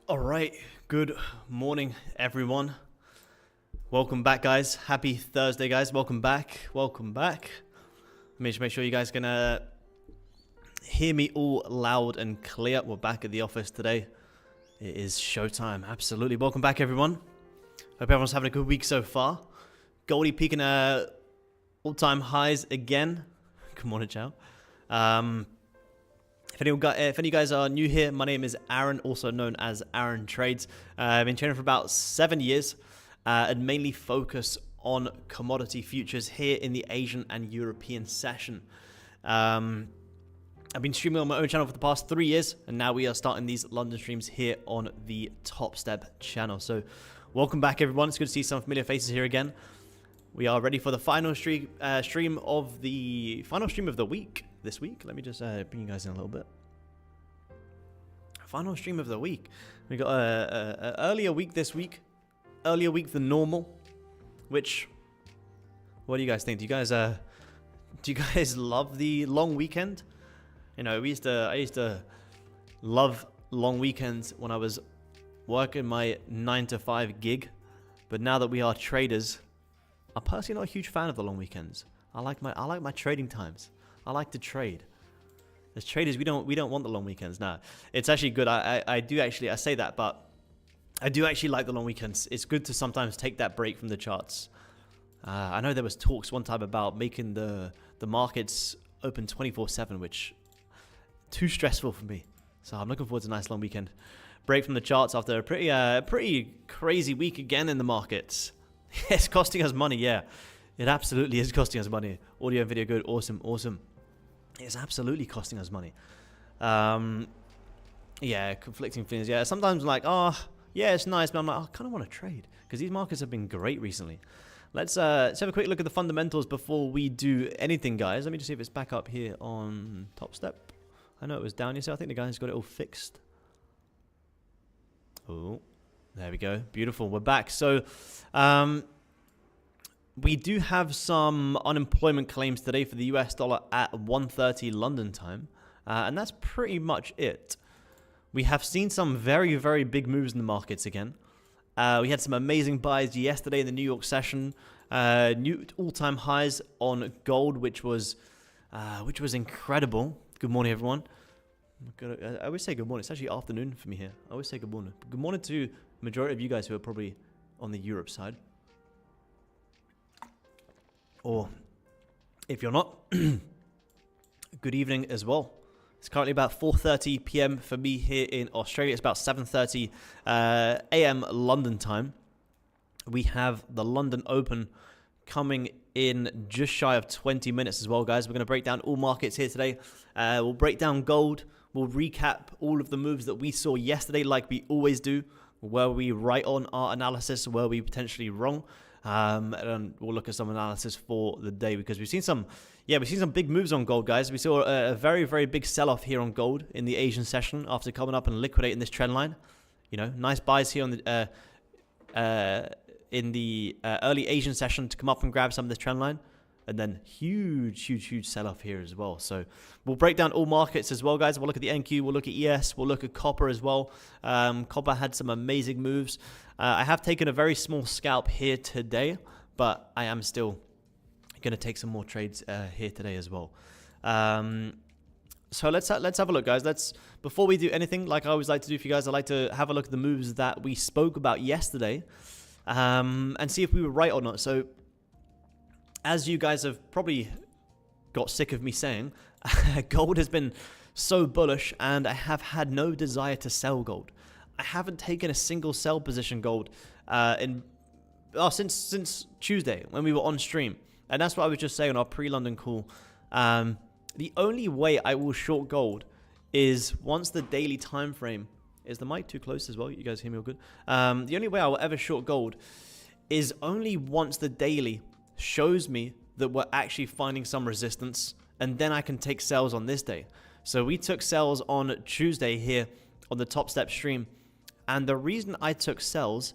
All right, good morning, everyone. Welcome back, guys. Happy Thursday, guys. Welcome back. Welcome back. Let me just make sure you guys can hear me all loud and clear. We're back at the office today. It is showtime. Absolutely. Welcome back, everyone. Hope everyone's having a good week so far. Goldie peaking all-time highs again. Good morning, Chow. If any of you guys are new here, my name is Aaron, also known as Aaron Trades. I've been trading for about 7 years and mainly focus on commodity futures here in the Asian and European session. I've been streaming on my own channel for the past 3 years, and now we are starting these London streams here on the Topstep channel. So welcome back, everyone. It's good to see some familiar faces here again. We are ready for the final stream of the week this week. Let me just bring you guys in a little bit. Final stream of the week. We got an earlier week this week, earlier week than normal. Which, what do you guys think? Do you guys love the long weekend? You know, I used to love long weekends when I was working my 9-to-5 gig, but now that we are traders, I'm personally not a huge fan of the long weekends. I like my trading times. I like to trade. As traders, we don't want the long weekends. Nah, it's actually good. I say that, but I do actually like the long weekends. It's good to sometimes take that break from the charts. I know there was talks one time about making the markets open 24/7, which too stressful for me. So I'm looking forward to a nice long weekend break from the charts after a pretty crazy week again in the markets. It's costing us money, yeah. It absolutely is costing us money. Audio and video good, awesome. It's absolutely costing us money. Yeah, conflicting feelings. Yeah, sometimes I'm like, oh, yeah, it's nice, but I'm like, I kind of want to trade because these markets have been great recently. Let's have a quick look at the fundamentals before we do anything, guys. Let me just see if it's back up here on Topstep. I know it was down yesterday. I think the guys got it all fixed. Oh, there we go. Beautiful. We're back. So, we do have some unemployment claims today for the US dollar at 1:30 London time. And that's pretty much it. We have seen some very, very big moves in the markets again. We had some amazing buys yesterday in the New York session. New all-time highs on gold, which was incredible. Good morning, everyone. I always say good morning. It's actually afternoon for me here. I always say good morning. Good morning to the majority of you guys who are probably on the Europe side. Or if you're not, good evening as well. It's currently about 4:30 p.m. for me here in Australia. It's about 7:30 a.m. London time. We have the London Open coming in just shy of 20 minutes as well, guys. We're going to break down all markets here today. We'll break down gold. We'll recap all of the moves that we saw yesterday like we always do. Were we right on our analysis? Were we potentially wrong? And we'll look at some analysis for the day because we've seen some big moves on gold, guys. We saw a very, very big sell-off here on gold in the Asian session after coming up and liquidating this trend line. You know, nice buys here on the in the early Asian session to come up and grab some of this trend line, and then huge sell-off here as well. So we'll break down all markets as well, guys. We'll look at the NQ, we'll look at ES, we'll look at copper as well. Copper had some amazing moves. I have taken a very small scalp here today, but I am still going to take some more trades here today as well. So let's have a look, guys. Before we do anything, like I always like to do for you guys, I like to have a look at the moves that we spoke about yesterday and see if we were right or not. So as you guys have probably got sick of me saying, gold has been so bullish and I have had no desire to sell gold. I haven't taken a single sell position gold since Tuesday when we were on stream. And that's what I was just saying on our pre-London call. The only way I will short gold is once the daily time frame... Is the mic too close as well? You guys hear me all good? The only way I will ever short gold is only once the daily shows me that we're actually finding some resistance, and then I can take sells on this day. So we took sells on Tuesday here on the Topstep stream, and the reason I took sells,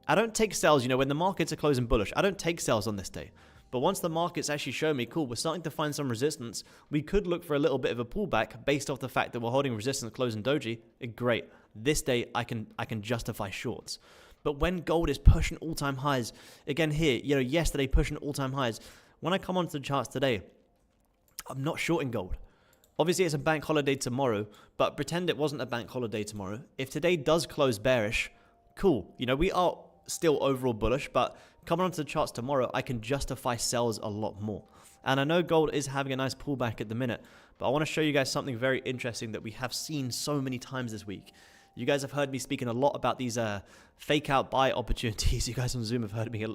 I don't take sells, you know, when the markets are closing bullish, I don't take sells on this day. But once the markets actually show me, cool, we're starting to find some resistance, we could look for a little bit of a pullback based off the fact that we're holding resistance closing doji. Great. this day I can justify shorts. But when gold is pushing all-time highs, again here, yesterday pushing all-time highs, when I come onto the charts today, I'm not shorting gold. Obviously, it's a bank holiday tomorrow, but pretend it wasn't a bank holiday tomorrow. If today does close bearish, cool. We are still overall bullish, but coming onto the charts tomorrow, I can justify sells a lot more. And I know gold is having a nice pullback at the minute, but I want to show you guys something very interesting that we have seen so many times this week. You guys have heard me speaking a lot about these fake out buy opportunities. You guys on Zoom have heard me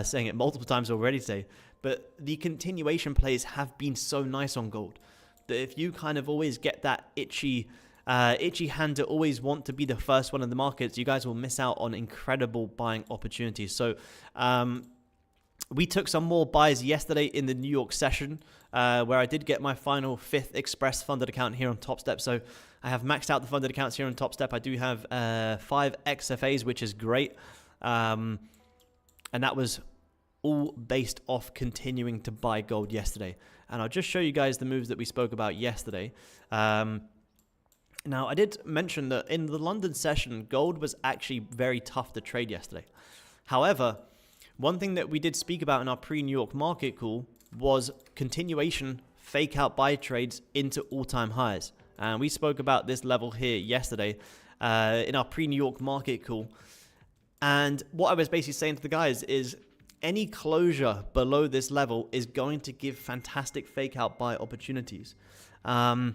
saying it multiple times already today. But the continuation plays have been so nice on gold that if you kind of always get that itchy hand to always want to be the first one in the markets, you guys will miss out on incredible buying opportunities. So we took some more buys yesterday in the New York session where I did get my final 5th Express funded account here on Topstep. So I have maxed out the funded accounts here on Topstep. I do have 5 XFAs, which is great. And that was all based off continuing to buy gold yesterday. And I'll just show you guys the moves that we spoke about yesterday. Now, I did mention that in the London session, gold was actually very tough to trade yesterday. However, one thing that we did speak about in our pre-New York market call was continuation fake out buy trades into all-time highs. And we spoke about this level here yesterday in our pre-New York market call. And what I was basically saying to the guys is any closure below this level is going to give fantastic fake out buy opportunities. I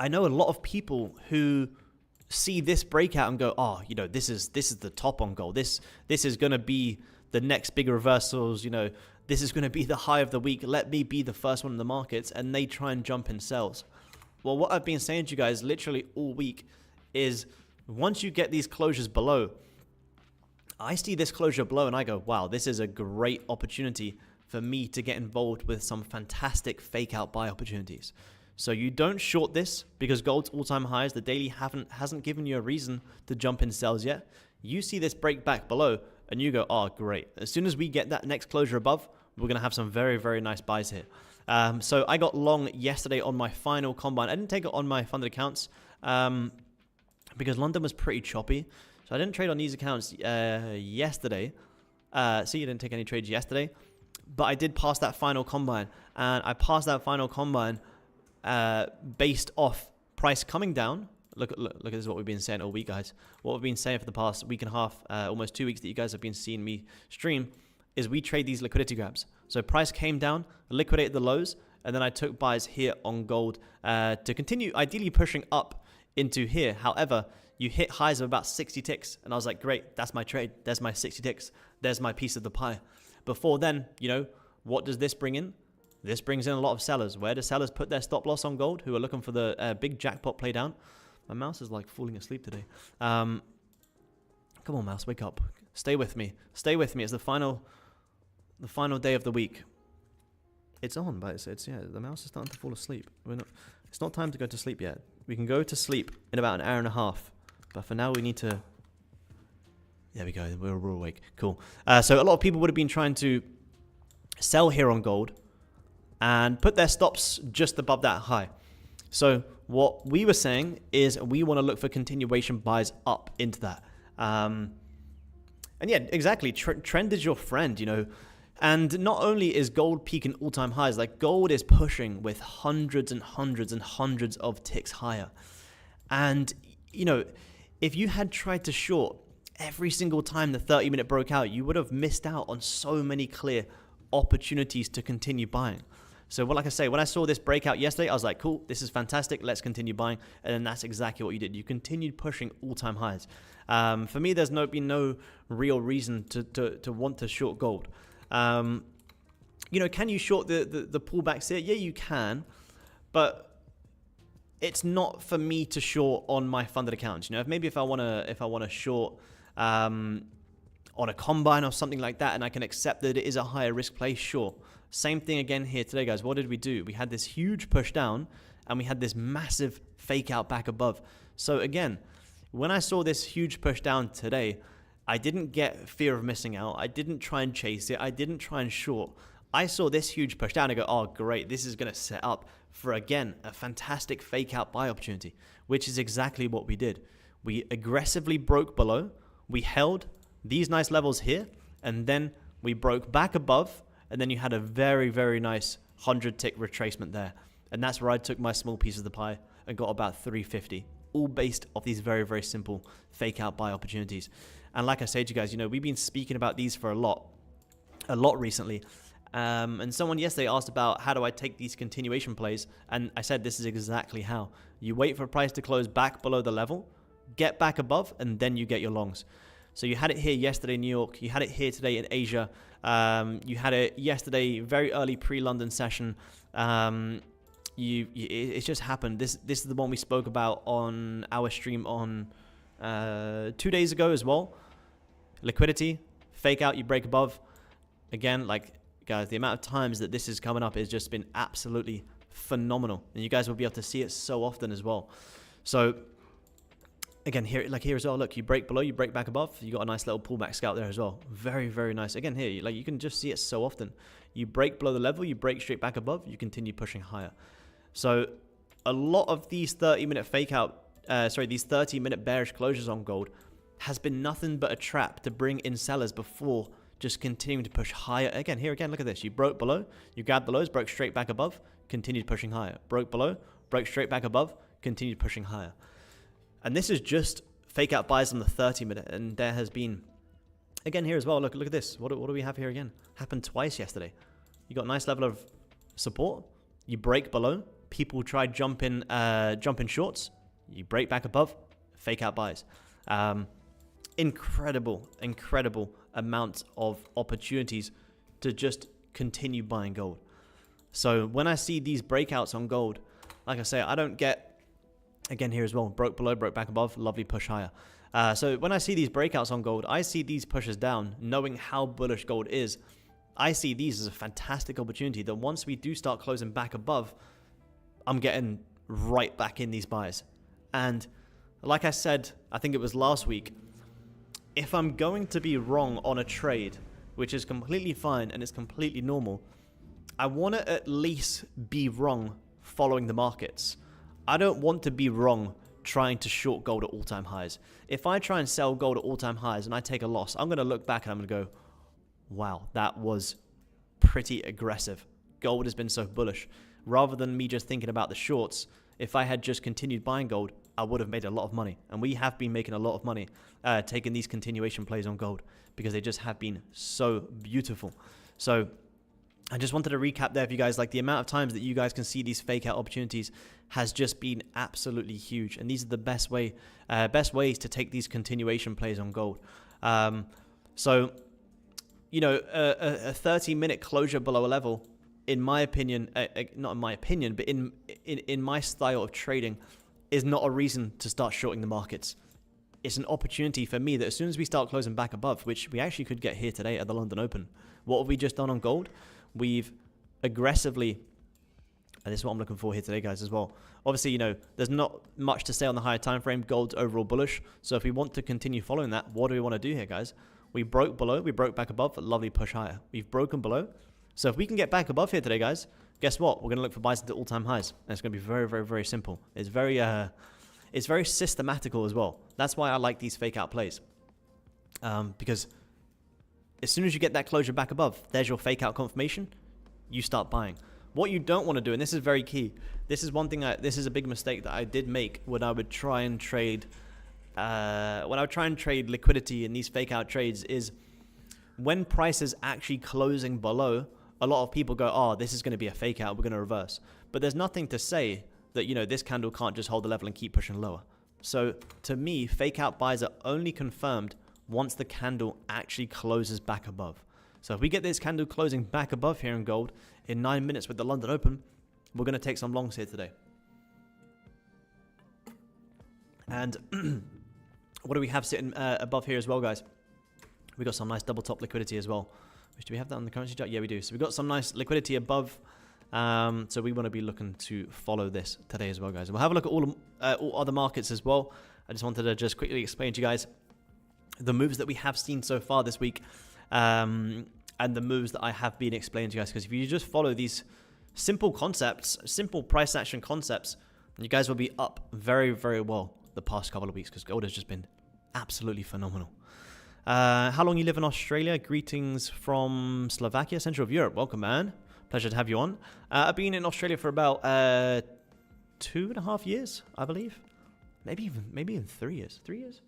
know a lot of people who see this breakout and go, oh, this is the top on gold. This is going to be the next big reversals. This is going to be the high of the week. Let me be the first one in the markets. And they try and jump in sells. Well, what I've been saying to you guys literally all week is once you get these closures below, I see this closure below and I go, wow, this is a great opportunity for me to get involved with some fantastic fake out buy opportunities. So you don't short this because gold's all-time highs. The daily hasn't given you a reason to jump in sells yet. You see this break back below and you go, oh, great. As soon as we get that next closure above, we're going to have some very, very nice buys here. So I got long yesterday on my final combine. I didn't take it on my funded accounts because London was pretty choppy. So I didn't trade on these accounts yesterday. See, you didn't take any trades yesterday. But I did pass that final combine. And I passed that final combine based off price coming down. Look, this is what we've been saying all week, guys. What we've been saying for the past week and a half, almost 2 weeks that you guys have been seeing me stream, is we trade these liquidity grabs. So price came down, liquidated the lows, and then I took buys here on gold to continue ideally pushing up into here. However, you hit highs of about 60 ticks, and I was like, great, that's my trade. There's my 60 ticks. There's my piece of the pie. Before then, what does this bring in? This brings in a lot of sellers. Where do sellers put their stop loss on gold who are looking for the big jackpot play down? My mouse is like falling asleep today. Come on, mouse, wake up. Stay with me. Stay with me. It's the final day of the week. It's on, but it's the mouse is starting to fall asleep. It's not time to go to sleep yet. We can go to sleep in about an hour and a half. But for now, we need to... There we go. We're awake. Cool. So a lot of people would have been trying to sell here on gold and put their stops just above that high. So what we were saying is we want to look for continuation buys up into that. And yeah, exactly. Trend is your friend, And not only is gold peaking all-time highs, like gold is pushing with hundreds and hundreds and hundreds of ticks higher. And, if you had tried to short every single time the 30-minute broke out, you would have missed out on so many clear opportunities to continue buying. So, like I say, when I saw this breakout yesterday, I was like, cool, this is fantastic. Let's continue buying. And then that's exactly what you did. You continued pushing all-time highs. For me, there's been no real reason to want to short gold. Can you short the pullbacks here? Yeah, you can, but it's not for me to short on my funded accounts. If I want to short on a combine or something like that, and I can accept that it is a higher risk play, sure. Same thing again here today, guys. What did we do? We had this huge push down, and we had this massive fake out back above. So again, when I saw this huge push down today, I didn't get fear of missing out. I didn't try and chase it. I didn't try and short. I saw this huge push down and go, oh, great, this is going to set up for, again, a fantastic fake out buy opportunity, which is exactly what we did. We aggressively broke below, we held these nice levels here, and then we broke back above, and then you had a very, very nice 100-tick retracement there. And that's where I took my small piece of the pie and got about 350, all based off these very, very simple fake out buy opportunities. And like I said to you guys, you know, we've been speaking about these for a lot recently. And someone yesterday asked about how do I take these continuation plays, and I said this is exactly how. You wait for a price to close back below the level, get back above, and then you get your longs. So you had it here yesterday in New York, you had it here today in Asia, you had it yesterday, very early pre-London session. It's just happened. This is the one we spoke about on our stream on 2 days ago as well. Liquidity, fake out, you break above. Again, like, guys, the amount of times that this is coming up has just been absolutely phenomenal, and you guys will be able to see it so often as well. So again, here as well, look, you break below, you break back above, you got a nice little pullback scout there as well. Very, very nice. Again, here, like, you can just see it so often. You break below the level, you break straight back above, you continue pushing higher. So a lot of these 30-minute fake out, these 30-minute bearish closures on gold has been nothing but a trap to bring in sellers before just continuing to push higher. Again, here again, look at this. You broke below, you grabbed the lows, broke straight back above, continued pushing higher. Broke below, broke straight back above, continued pushing higher. And this is just fake out buys on the 30-minute. And there has been, again, here as well, look at this. What do we have here again? Happened twice yesterday. You got a nice level of support. You break below. People try jumping shorts. You break back above, fake out buys. Incredible amount of opportunities to just continue buying gold. So when I see these breakouts on gold, like I say, I don't get, again here as well, broke below, broke back above, lovely push higher. So when I see these breakouts on gold, I see these pushes down, knowing how bullish gold is. I see these as a fantastic opportunity that once we do start closing back above, I'm getting right back in these buys. And like I said, I think it was last week, if I'm going to be wrong on a trade, which is completely fine and it's completely normal, I want to at least be wrong following the markets. I don't want to be wrong trying to short gold at all-time highs. If I try and sell gold at all-time highs and I take a loss, I'm going to look back and I'm going to go, wow, that was pretty aggressive. Gold has been so bullish. Rather than me just thinking about the shorts, if I had just continued buying gold, I would have made a lot of money. And we have been making a lot of money taking these continuation plays on gold because they just have been so beautiful. So I just wanted to recap there for you guys. Like, the amount of times that you guys can see these fake out opportunities has just been absolutely huge. And these are the best ways to take these continuation plays on gold. So, you know, a 30-minute closure below a level, in my opinion, not in my opinion, but in my style of trading, is not a reason to start shorting the markets. It's an opportunity for me that as soon as we start closing back above, which we actually could get here today at the London Open, what have we just done on gold? We've aggressively, and this is what I'm looking for here today, guys, as well. Obviously, you know, there's not much to say on the higher time frame. Gold's overall bullish. So if we want to continue following that, what do we want to do here, guys? We broke below, we broke back above, a lovely push higher. We've broken below. So if we can get back above here today, guys, guess what? We're going to look for buys into all-time highs. And it's going to be very, very, very simple. It's very systematical as well. That's why I like these fake out plays. Because as soon as you get that closure back above, there's your fake out confirmation, you start buying. What you don't want to do, and this is very key, this is one thing, this is a big mistake that I did make when I would try and trade, liquidity in these fake out trades, is when price is actually closing below, a lot of people go, oh, this is going to be a fake out, we're going to reverse. But there's nothing to say that, you know, this candle can't just hold the level and keep pushing lower. So to me, fake out buys are only confirmed once the candle actually closes back above. So if we get this candle closing back above here in gold in 9 minutes with the London Open, we're going to take some longs here today. And what do we have sitting above here as well, guys? We got some nice double top liquidity as well. Which, do we have that on the currency chart? Yeah, we do. So we've got some nice liquidity above. So we want to be looking to follow this today as well, guys. We'll have a look at all other markets as well. I just wanted to just quickly explain to you guys the moves that we have seen so far this week. and the moves that I have been explaining to you guys. Because if you just follow these simple concepts, simple price action concepts, you guys will be up very, very well the past couple of weeks, because gold has just been absolutely phenomenal. How long you live in Australia? Greetings from Slovakia, Central of Europe. Welcome, man. Pleasure to have you on. I've been in Australia for about 2.5 years, I believe. Maybe even 3 years. 3 years?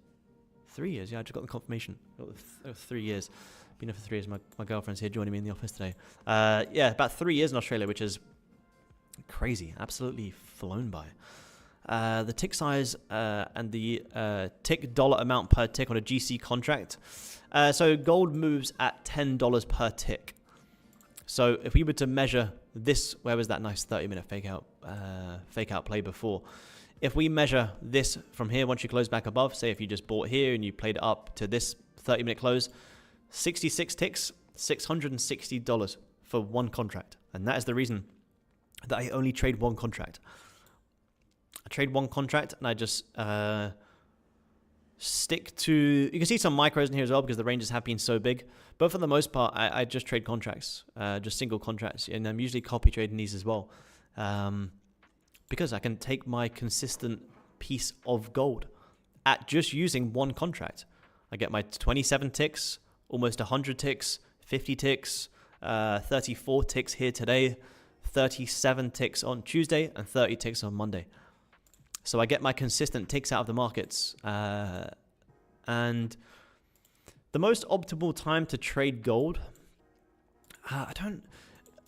3 years, yeah, I just got the confirmation. 3 years. Been here for 3 years. My girlfriend's here joining me in the office today. Yeah, about 3 years in Australia, which is crazy. Absolutely flown by. The tick size and the tick dollar amount per tick on a GC contract. So gold moves at $10 per tick. So if we were to measure this, where was that nice 30-minute fake out play before? If we measure this from here, once you close back above, say if you just bought here and you played it up to this 30-minute close, 66 ticks, $660 for one contract. And that is the reason that I only trade one contract. I trade one contract and I just stick to... You can see some micros in here as well because the ranges have been so big. But for the most part, I just trade contracts, just single contracts. And I'm usually copy trading these as well. Because I can take my consistent piece of gold at just using one contract. I get my 27 ticks, almost 100 ticks, 50 ticks, 34 ticks here today, 37 ticks on Tuesday, and 30 ticks on Monday. So I get my consistent ticks out of the markets. And the most optimal time to trade gold,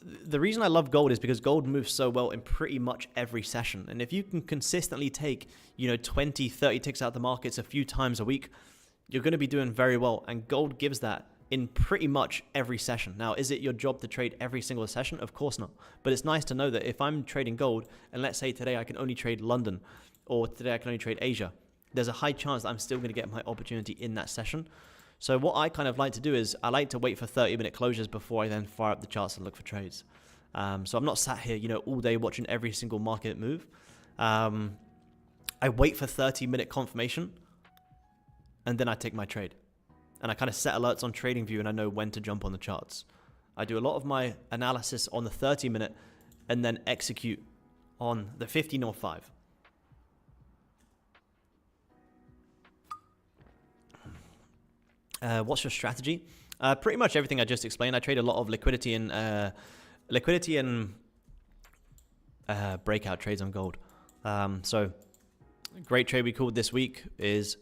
the reason I love gold is because gold moves so well in pretty much every session. And if you can consistently take, 20, 30 ticks out of the markets a few times a week, you're going to be doing very well. And gold gives that in pretty much every session. Now, is it your job to trade every single session? Of course not. But it's nice to know that if I'm trading gold, and let's say today I can only trade London, or today I can only trade Asia, there's a high chance that I'm still going to get my opportunity in that session. So what I kind of like to do is I like to wait for 30-minute closures before I then fire up the charts and look for trades. So I'm not sat here, all day watching every single market move. I wait for 30-minute confirmation, and then I take my trade. And I kind of set alerts on TradingView, and I know when to jump on the charts. I do a lot of my analysis on the 30-minute, and then execute on the 15.05. What's your strategy? Pretty much everything I just explained. I trade a lot of liquidity and breakout trades on gold. So great trade we called this week is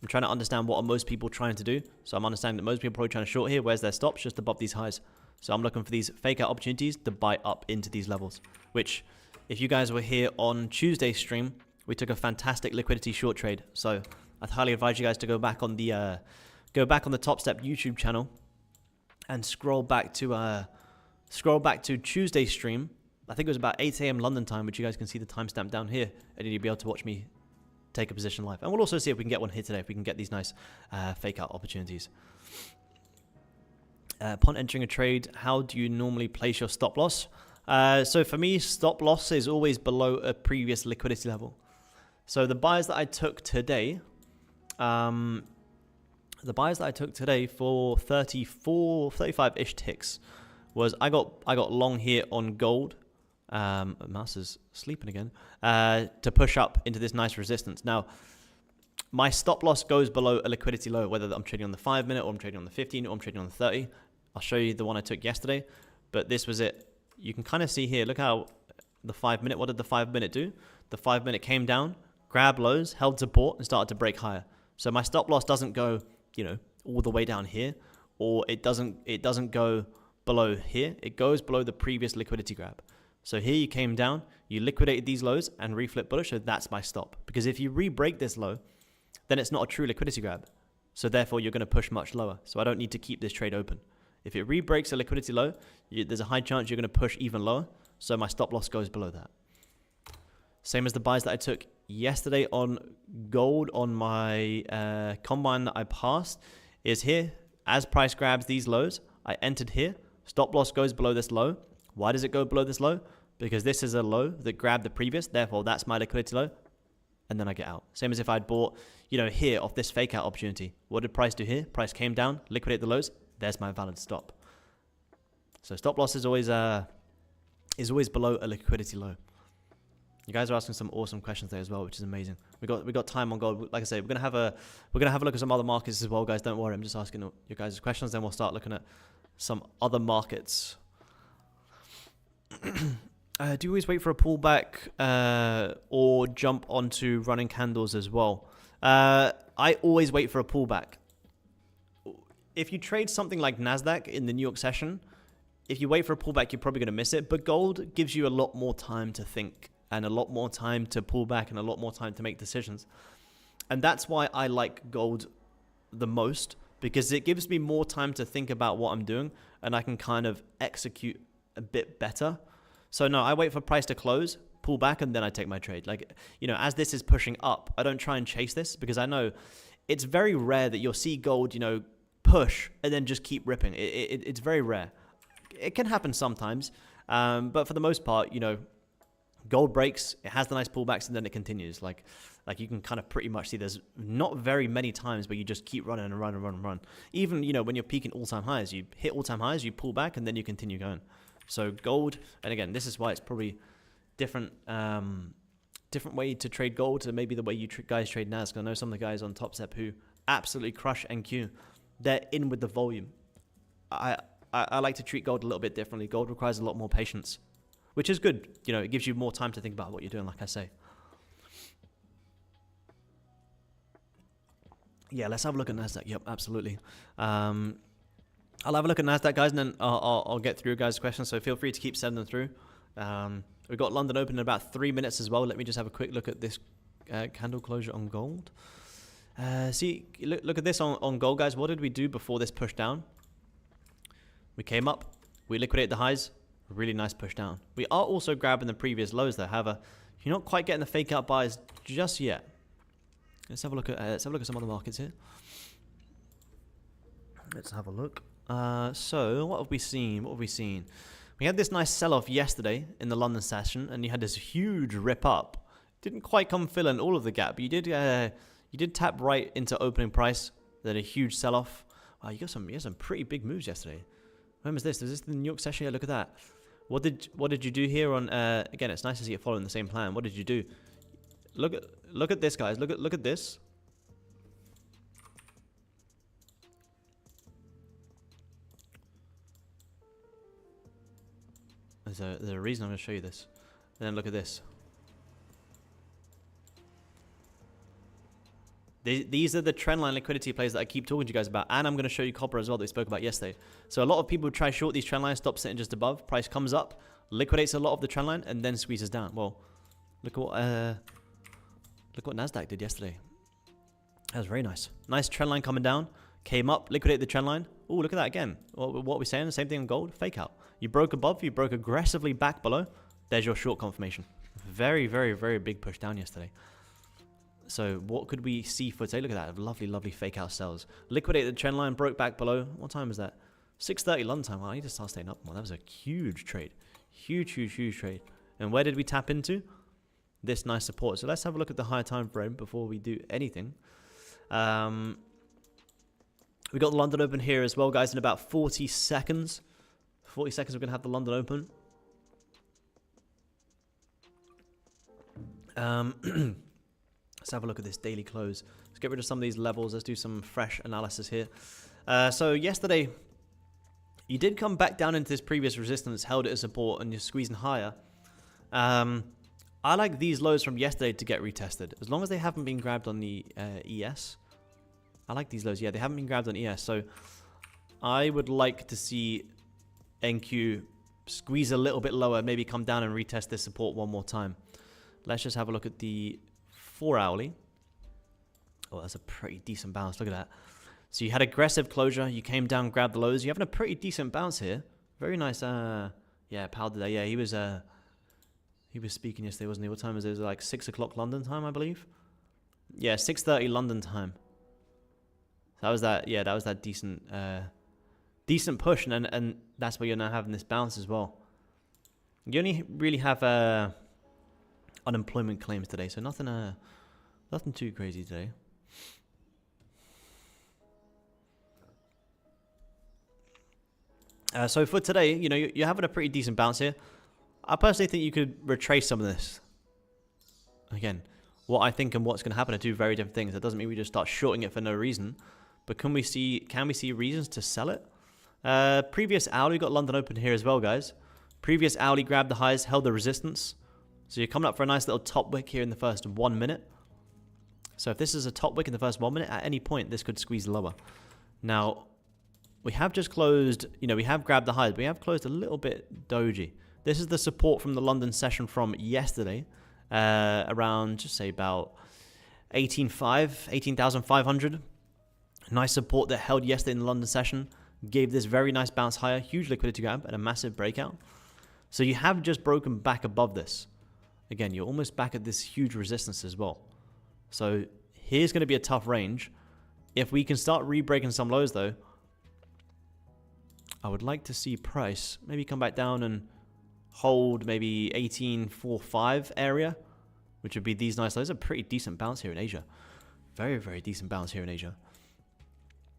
I'm trying to understand what are most people trying to do. So I'm understanding that most people are probably trying to short here. Where's their stops? Just above these highs. So I'm looking for these fake out opportunities to buy up into these levels, which if you guys were here on Tuesday's stream, we took a fantastic liquidity short trade. So I'd highly advise you guys to go back on the Topstep YouTube channel and scroll back to Tuesday's stream. I think it was about 8 a.m. London time, which you guys can see the timestamp down here, and you'll be able to watch me take a position live. And we'll also see if we can get one here today, if we can get these nice fake out opportunities. Upon entering a trade, how do you normally place your stop loss? So for me, stop loss is always below a previous liquidity level. So the buys that I took today, for 35-ish ticks was I got long here on gold. Mouse is sleeping again. To push up into this nice resistance. Now, my stop loss goes below a liquidity low, whether I'm trading on the 5-minute or I'm trading on the 15 or I'm trading on the 30. I'll show you the one I took yesterday, but this was it. You can kind of see here, look how the 5-minute, what did the 5-minute do? The 5-minute came down, grabbed lows, held support, and started to break higher. So my stop loss doesn't go, all the way down here, or it doesn't go below here. It goes below the previous liquidity grab. So here you came down, you liquidated these lows and reflip bullish, so that's my stop. Because if you re-break this low, then it's not a true liquidity grab. So therefore you're going to push much lower. So I don't need to keep this trade open. If it re-breaks a liquidity low, there's a high chance you're going to push even lower. So my stop loss goes below that. Same as the buys that I took yesterday on gold on my combine that I passed is here. As price grabs these lows, I entered here. Stop loss goes below this low. Why does it go below this low? Because this is a low that grabbed the previous. Therefore, that's my liquidity low. And then I get out. Same as if I'd bought, here off this fake out opportunity. What did price do here? Price came down, liquidate the lows. There's my valid stop. So stop loss is always below a liquidity low. You guys are asking some awesome questions there as well, which is amazing. We got time on gold. Like I say, we're gonna have a look at some other markets as well, guys. Don't worry, I'm just asking your guys questions. Then we'll start looking at some other markets. Do you always wait for a pullback or jump onto running candles as well? I always wait for a pullback. If you trade something like NASDAQ in the New York session, if you wait for a pullback, you're probably going to miss it. But gold gives you a lot more time to think and a lot more time to pull back and a lot more time to make decisions. And that's why I like gold the most, because it gives me more time to think about what I'm doing and I can kind of execute a bit better. So no, I wait for price to close, pull back, and then I take my trade. Like, you know, as this is pushing up, I don't try and chase this because I know it's very rare that you'll see gold, you know, push and then just keep ripping. It's very rare. It can happen sometimes, but for the most part, you know, gold breaks, it has the nice pullbacks, and then it continues. Like you can kind of pretty much see there's not very many times where you just keep running and run and run and run. Even, you know, when you're peaking all-time highs, you hit all-time highs, you pull back, and then you continue going. So gold, and again, this is why it's probably different way to trade gold to maybe the way you guys trade NASDAQ. I know some of the guys on Topstep who absolutely crush NQ. They're in with the volume. I like to treat gold a little bit differently. Gold requires a lot more patience, which is good. You know, it gives you more time to think about what you're doing, like I say. Yeah, let's have a look at NASDAQ. Yep, absolutely. I'll have a look at NASDAQ, guys, and then I'll get through your guys' questions, so feel free to keep sending them through. We've got London open in about 3 minutes as well. Let me just have a quick look at this candle closure on gold. See, look at this on gold, guys. What did we do before this push down? We came up, we liquidated the highs, really nice push down. We are also grabbing the previous lows though. However, you're not quite getting the fake out buys just yet. Let's have a look at some other markets here. Let's have a look. So what have we seen? We had this nice sell-off yesterday in the London session, and you had this huge rip up. Didn't quite come fill in all of the gap, but you did tap right into opening price. Then a huge sell-off. Wow, you got some pretty big moves yesterday. When was this? Was this the New York session? Yeah, look at that. What did you do here on? Again, it's nice to see it following the same plan. What did you do? Look at this, guys. Look at this. There's a reason I'm going to show you this. And then look at this. These are the trendline liquidity plays that I keep talking to you guys about. And I'm going to show you copper as well that we spoke about yesterday. So a lot of people try short these trend lines, stop sitting just above. Price comes up, liquidates a lot of the trend line, and then squeezes down. Well, look what NASDAQ did yesterday. That was very nice. Nice trend line coming down. Came up, liquidated the trend line. Oh, look at that again. What are we saying? The same thing on gold. Fake out. You broke above, you broke aggressively back below. There's your short confirmation. Very, very, very big push down yesterday. So what could we see for today? Look at that. Lovely, lovely fake out sells. Liquidated the trend line, broke back below. What time was that? 6:30 London time. Well, I need to start staying up more. That was a huge trade. Huge, huge, huge trade. And where did we tap into? This nice support. So let's have a look at the higher time frame before we do anything. We got the London Open here as well, guys, in about 40 seconds. 40 seconds, we're going to have the London Open. Let's have a look at this daily close. Let's get rid of some of these levels. Let's do some fresh analysis here. So yesterday, you did come back down into this previous resistance, held it as support, and you're squeezing higher. I like these lows from yesterday to get retested. As long as they haven't been grabbed on the ES. I like these lows. Yeah, they haven't been grabbed on ES. So I would like to see NQ squeeze a little bit lower, maybe come down and retest this support one more time. Let's just have a look at the 4-hourly. Oh, that's a pretty decent bounce. Look at that. So you had aggressive closure. You came down, grabbed the lows. You're having a pretty decent bounce here. Very nice. Yeah, Powell did that. Yeah, he was speaking yesterday, wasn't he? What time was it? It was like 6 o'clock London time, I believe. Yeah, 6:30 London time. So that was that. Yeah, that was that decent push, and that's where you're now having this bounce as well. You only really have unemployment claims today, so nothing too crazy today. So for today, you know, you're having a pretty decent bounce here. I personally think you could retrace some of this. Again, what I think and what's going to happen are two very different things. That doesn't mean we just start shorting it for no reason. But can we see reasons to sell it? Previous hourly, we got London Open here as well, guys. Previous hourly grabbed the highs, held the resistance. So you're coming up for a nice little top wick here in the first 1 minute. So if this is a top wick in the first 1 minute, at any point, this could squeeze lower. Now, we have just closed, you know, we have grabbed the highs, but we have closed a little bit doji. This is the support from the London session from yesterday, around, just say about 18,500. Nice support that held yesterday in the London session, gave this very nice bounce higher, huge liquidity grab, and a massive breakout. So you have just broken back above this. Again, you're almost back at this huge resistance as well. So here's going to be a tough range. If we can start re-breaking some lows though, I would like to see price maybe come back down and hold maybe 18.45 area, which would be these nice lows. A pretty decent bounce here in Asia. Very, very decent bounce here in Asia.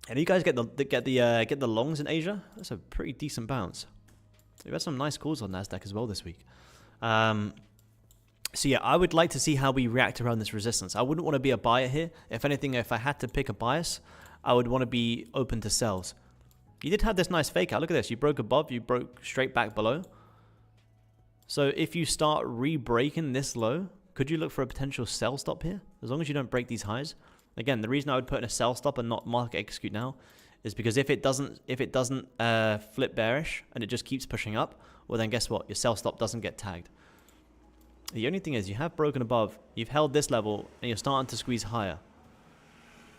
And you guys get the longs in Asia? That's a pretty decent bounce. We've had some nice calls on NASDAQ as well this week. So yeah, I would like to see how we react around this resistance. I wouldn't want to be a buyer here. If anything, if I had to pick a bias, I would want to be open to sells. You did have this nice fake out. Look at this. You broke above. You broke straight back below. So if you start re-breaking this low, could you look for a potential sell stop here? As long as you don't break these highs. Again, the reason I would put in a sell stop and not market execute now is because if it doesn't flip bearish and it just keeps pushing up, well then guess what? Your sell stop doesn't get tagged. The only thing is you have broken above, you've held this level, and you're starting to squeeze higher.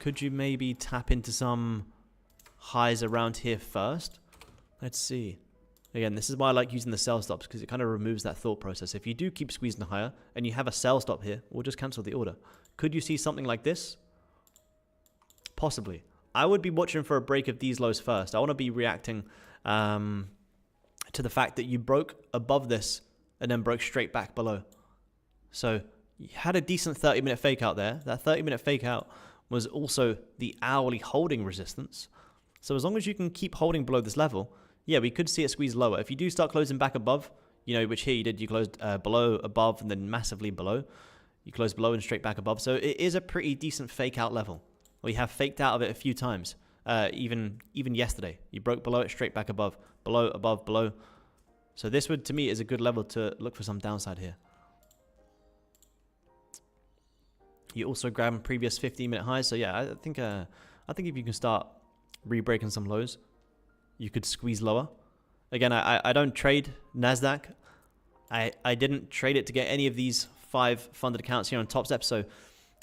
Could you maybe tap into some highs around here first? Let's see. Again, this is why I like using the sell stops, because it kind of removes that thought process. If you do keep squeezing higher and you have a sell stop here, we'll just cancel the order. Could you see something like this? Possibly. I would be watching for a break of these lows first. I want to be reacting to the fact that you broke above this and then broke straight back below. So you had a decent 30-minute fake out there. That 30-minute fake out was also the hourly holding resistance. So as long as you can keep holding below this level, yeah, we could see it squeeze lower. If you do start closing back above, you know, which here you did, you closed below, above, and then massively below. You closed below and straight back above. So it is a pretty decent fake out level. We have faked out of it a few times. Even yesterday, you broke below it, straight back above, below, above, below. So this would, to me, is a good level to look for some downside here. You also grab previous 15-minute highs. So yeah, I think if you can start re-breaking some lows, you could squeeze lower. Again, I don't trade NASDAQ. I didn't trade it to get any of these 5 funded accounts here on Topstep. So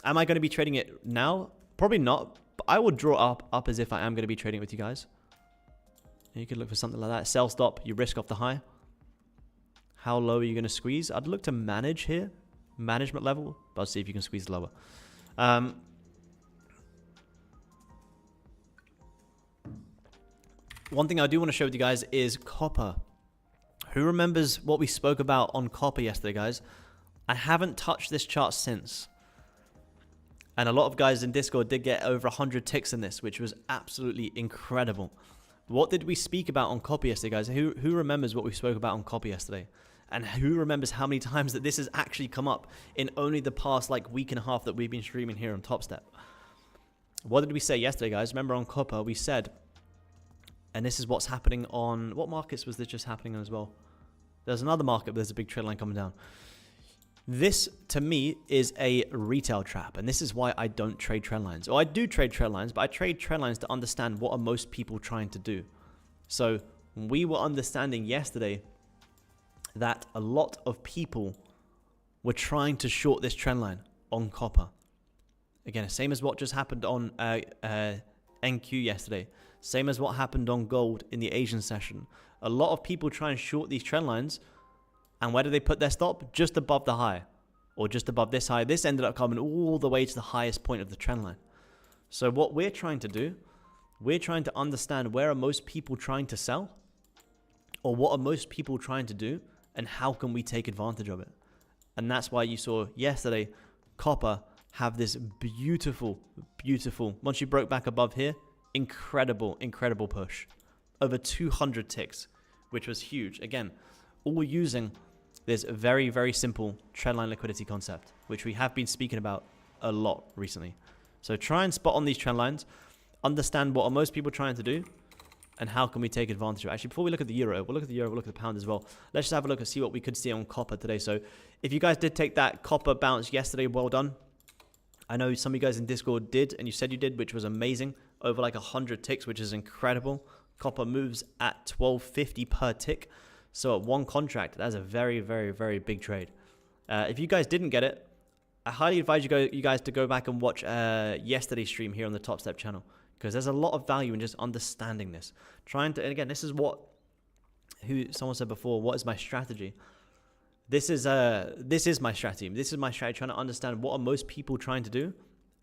am I going to be trading it now? Probably not. But I would draw up as if I am going to be trading it with you guys. And you could look for something like that. Sell stop. You risk off the high. How low are you going to squeeze? I'd look to manage here. Management level. But I'll see if you can squeeze lower. One thing I do want to share with you guys is copper. Who remembers what we spoke about on copper yesterday, guys? I haven't touched this chart since. And a lot of guys in Discord did get over 100 ticks in this, which was absolutely incredible. What did we speak about on copper yesterday, guys? Who remembers what we spoke about on copper yesterday? And who remembers how many times that this has actually come up in only the past like week and a half that we've been streaming here on Topstep? What did we say yesterday, guys? Remember on copper, we said, and this is what's happening on, what markets was this just happening on as well? There's another market, but there's a big trend line coming down. This, to me, is a retail trap, and this is why I don't trade trend lines. Or I do trade trend lines, but I trade trend lines to understand what are most people trying to do. So we were understanding yesterday that a lot of people were trying to short this trend line on copper. Again, same as what just happened on NQ yesterday. Same as what happened on gold in the Asian session. A lot of people try and short these trend lines. And where do they put their stop? Just above the high. Or just above this high. This ended up coming all the way to the highest point of the trend line. So what we're trying to do, we're trying to understand where are most people trying to sell? Or what are most people trying to do? And how can we take advantage of it? And that's why you saw yesterday copper have this beautiful, once you broke back above here, incredible push. over 200 ticks, which was huge. Again, all using this very, very simple trendline liquidity concept, which we have been speaking about a lot recently. So try and spot on these trend lines, understand what are most people trying to do, and how can we take advantage of it. Actually, before we look at the euro, we'll look at the euro, we'll look at the pound as well. Let's just have a look and see what we could see on copper today. So if you guys did take that copper bounce yesterday, well done. I know some of you guys in Discord did, and you said you did, which was amazing. Over like 100 ticks, which is incredible. Copper moves at 12.50 per tick. So at one contract, that's a very, very, very big trade. If you guys didn't get it, I highly advise you guys to go back and watch yesterday's stream here on the Topstep channel, because there's a lot of value in just understanding this. And again, this is what someone said before, what is my strategy? This is my strategy. This is my strategy, trying to understand what are most people trying to do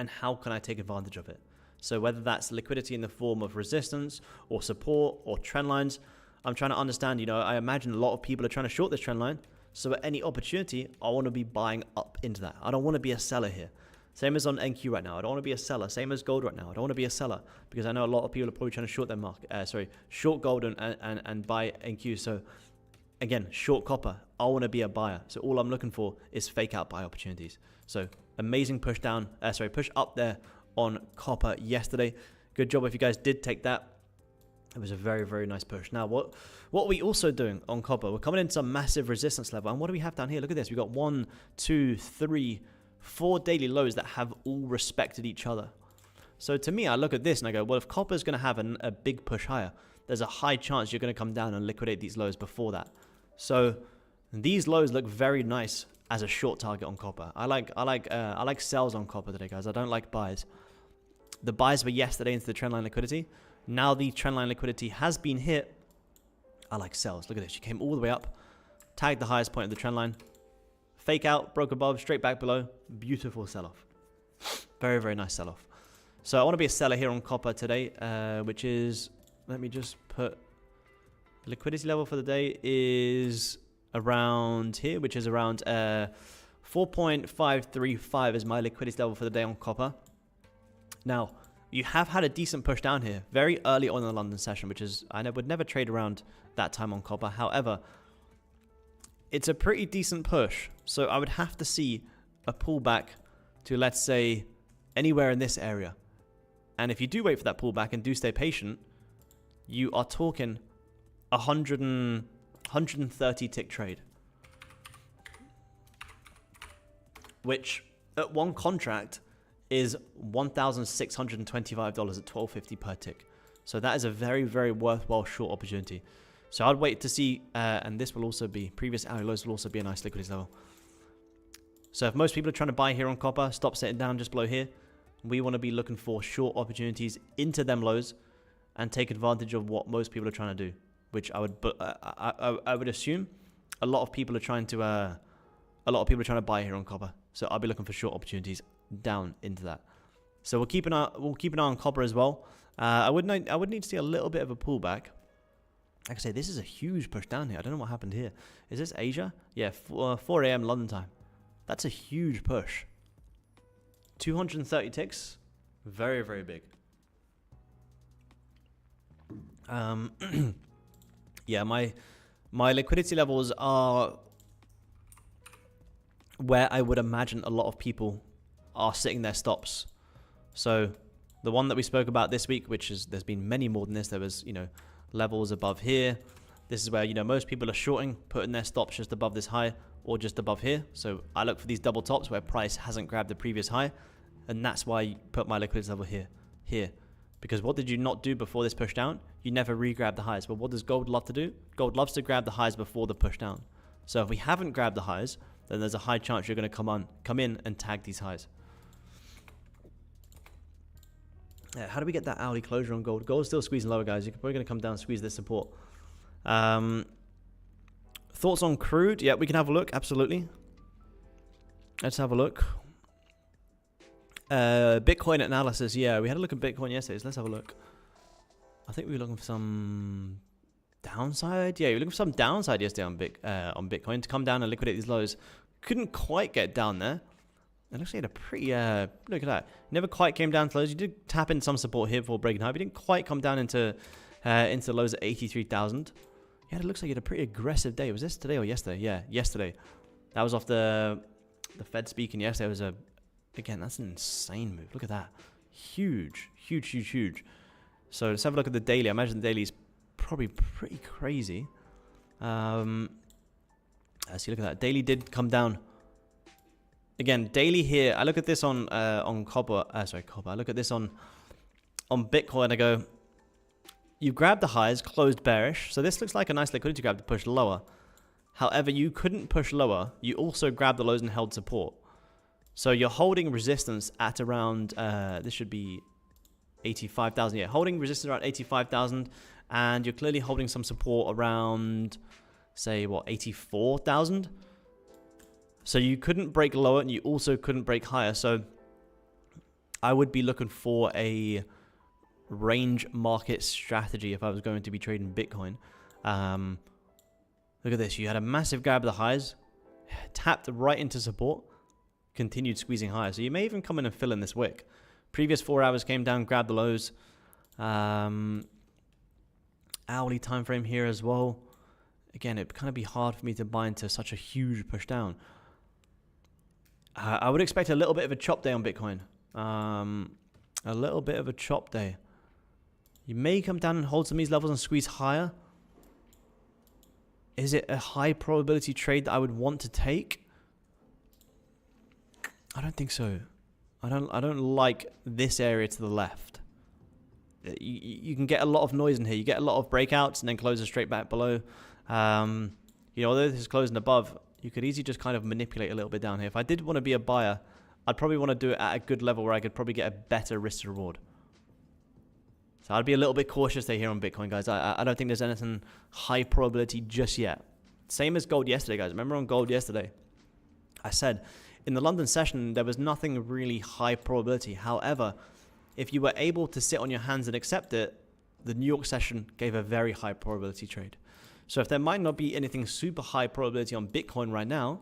and how can I take advantage of it. So whether that's liquidity in the form of resistance or support or trend lines, I'm trying to understand, I imagine a lot of people are trying to short this trend line. So at any opportunity, I want to be buying up into that. I don't want to be a seller here. Same as on NQ right now. I don't want to be a seller. Same as gold right now. I don't want to be a seller because I know a lot of people are probably trying to short their market. Short gold and buy NQ. So again, short copper. I want to be a buyer. So all I'm looking for is fake out buy opportunities. So amazing push up there on copper yesterday. Good job if you guys did take that. It was a very, very nice push. Now, what are we also doing on copper? We're coming into some massive resistance level. And what do we have down here? Look at this. We've got 1, 2, 3, 4 daily lows that have all respected each other. So to me, I look at this and I go, well, if copper is going to have a big push higher, there's a high chance you're going to come down and liquidate these lows before that. So these lows look very nice as a short target on copper. I like sells on copper today, guys. I don't like buys. The buys were yesterday into the trendline liquidity. Now the trendline liquidity has been hit. I like sells. Look at this. She came all the way up, tagged the highest point of the trendline, fake out, broke above, straight back below. Beautiful sell-off. Very, very nice sell-off. So I want to be a seller here on copper today, which is, let me just put, liquidity level for the day is around here, which is around 4.535 is my liquidity level for the day on copper. Now, you have had a decent push down here very early on in the London session, which is, I would never trade around that time on copper. However, it's a pretty decent push. So I would have to see a pullback to, let's say, anywhere in this area. And if you do wait for that pullback and do stay patient, you are talking 130 tick trade, which at one contract is $1,625 at $12.50 per tick. So that is a very, very worthwhile short opportunity. So I'd wait to see, and this will also be, previous hourly lows will also be a nice liquidity level. So if most people are trying to buy here on copper, stop sitting down just below here. We want to be looking for short opportunities into them lows and take advantage of what most people are trying to do, which I would assume a lot of people are trying to buy here on copper. So I'll be looking for short opportunities down into that. So we'll keep an eye on copper as well. I would need to see a little bit of a pullback. Like I say, this is a huge push down here. I don't know what happened here. Is this Asia? Yeah, 4 a.m. London time. That's a huge push. 230 ticks. Very, very big. Yeah, my liquidity levels are where I would imagine a lot of people are sitting their stops. So the one that we spoke about this week, which is, there's been many more than this. There was, levels above here. This is where, most people are shorting, putting their stops just above this high or just above here. So I look for these double tops where price hasn't grabbed the previous high. And that's why I put my liquidity level here. Because what did you not do before this push down? You never re-grab the highs. But what does gold love to do? Gold loves to grab the highs before the push down. So if we haven't grabbed the highs, then there's a high chance you're going to come in and tag these highs. Yeah, how do we get that hourly closure on gold? Gold's still squeezing lower, guys. You're probably going to come down and squeeze this support. Thoughts on crude? Yeah, we can have a look. Absolutely. Let's have a look. Bitcoin analysis. Yeah, we had a look at Bitcoin yesterday. So let's have a look. I think we were looking for some downside. Yeah, we were looking for some downside yesterday on Bitcoin to come down and liquidate these lows. Couldn't quite get down there. It looks like it had a pretty, look at that. Never quite came down to lows. You did tap in some support here before breaking high, but you didn't quite come down into into the lows at 83,000. Yeah, it looks like you had a pretty aggressive day. Was this today or yesterday? Yeah, yesterday. That was off the Fed speaking yesterday. It was again, that's an insane move. Look at that. Huge, huge, huge, huge. So let's have a look at the daily. I imagine the daily is probably pretty crazy. Let's see, look at that. Daily did come down. Again, daily here. I look at this on copper. Copper. I look at this on Bitcoin. I go, you grabbed the highs, closed bearish. So this looks like a nice liquidity grab to push lower. However, you couldn't push lower. You also grabbed the lows and held support. So you're holding resistance at around, this should be 85,000. Yeah, holding resistance around 85,000. And you're clearly holding some support around, say, what, 84,000? So you couldn't break lower and you also couldn't break higher. So I would be looking for a range market strategy if I was going to be trading Bitcoin. Look at this. You had a massive grab of the highs, tapped right into support, continued squeezing higher. So you may even come in and fill in this wick. Previous 4 hours came down, grabbed the lows. Hourly time frame here as well. Again, it'd kind of be hard for me to buy into such a huge push down. I would expect a little bit of a chop day on Bitcoin. A little bit of a chop day. You may come down and hold some of these levels and squeeze higher. Is it a high probability trade that I would want to take? I don't think so. I don't like this area to the left. You can get a lot of noise in here. You get a lot of breakouts and then closes straight back below. Although this is closing above, you could easily just kind of manipulate a little bit down here. If I did want to be a buyer, I'd probably want to do it at a good level where I could probably get a better risk to reward. So I'd be a little bit cautious there here on Bitcoin, guys. I don't think there's anything high probability just yet. Same as gold yesterday, guys. Remember on gold yesterday, I said in the London session, there was nothing really high probability. However, if you were able to sit on your hands and accept it, the New York session gave a very high probability trade. So if there might not be anything super high probability on Bitcoin right now,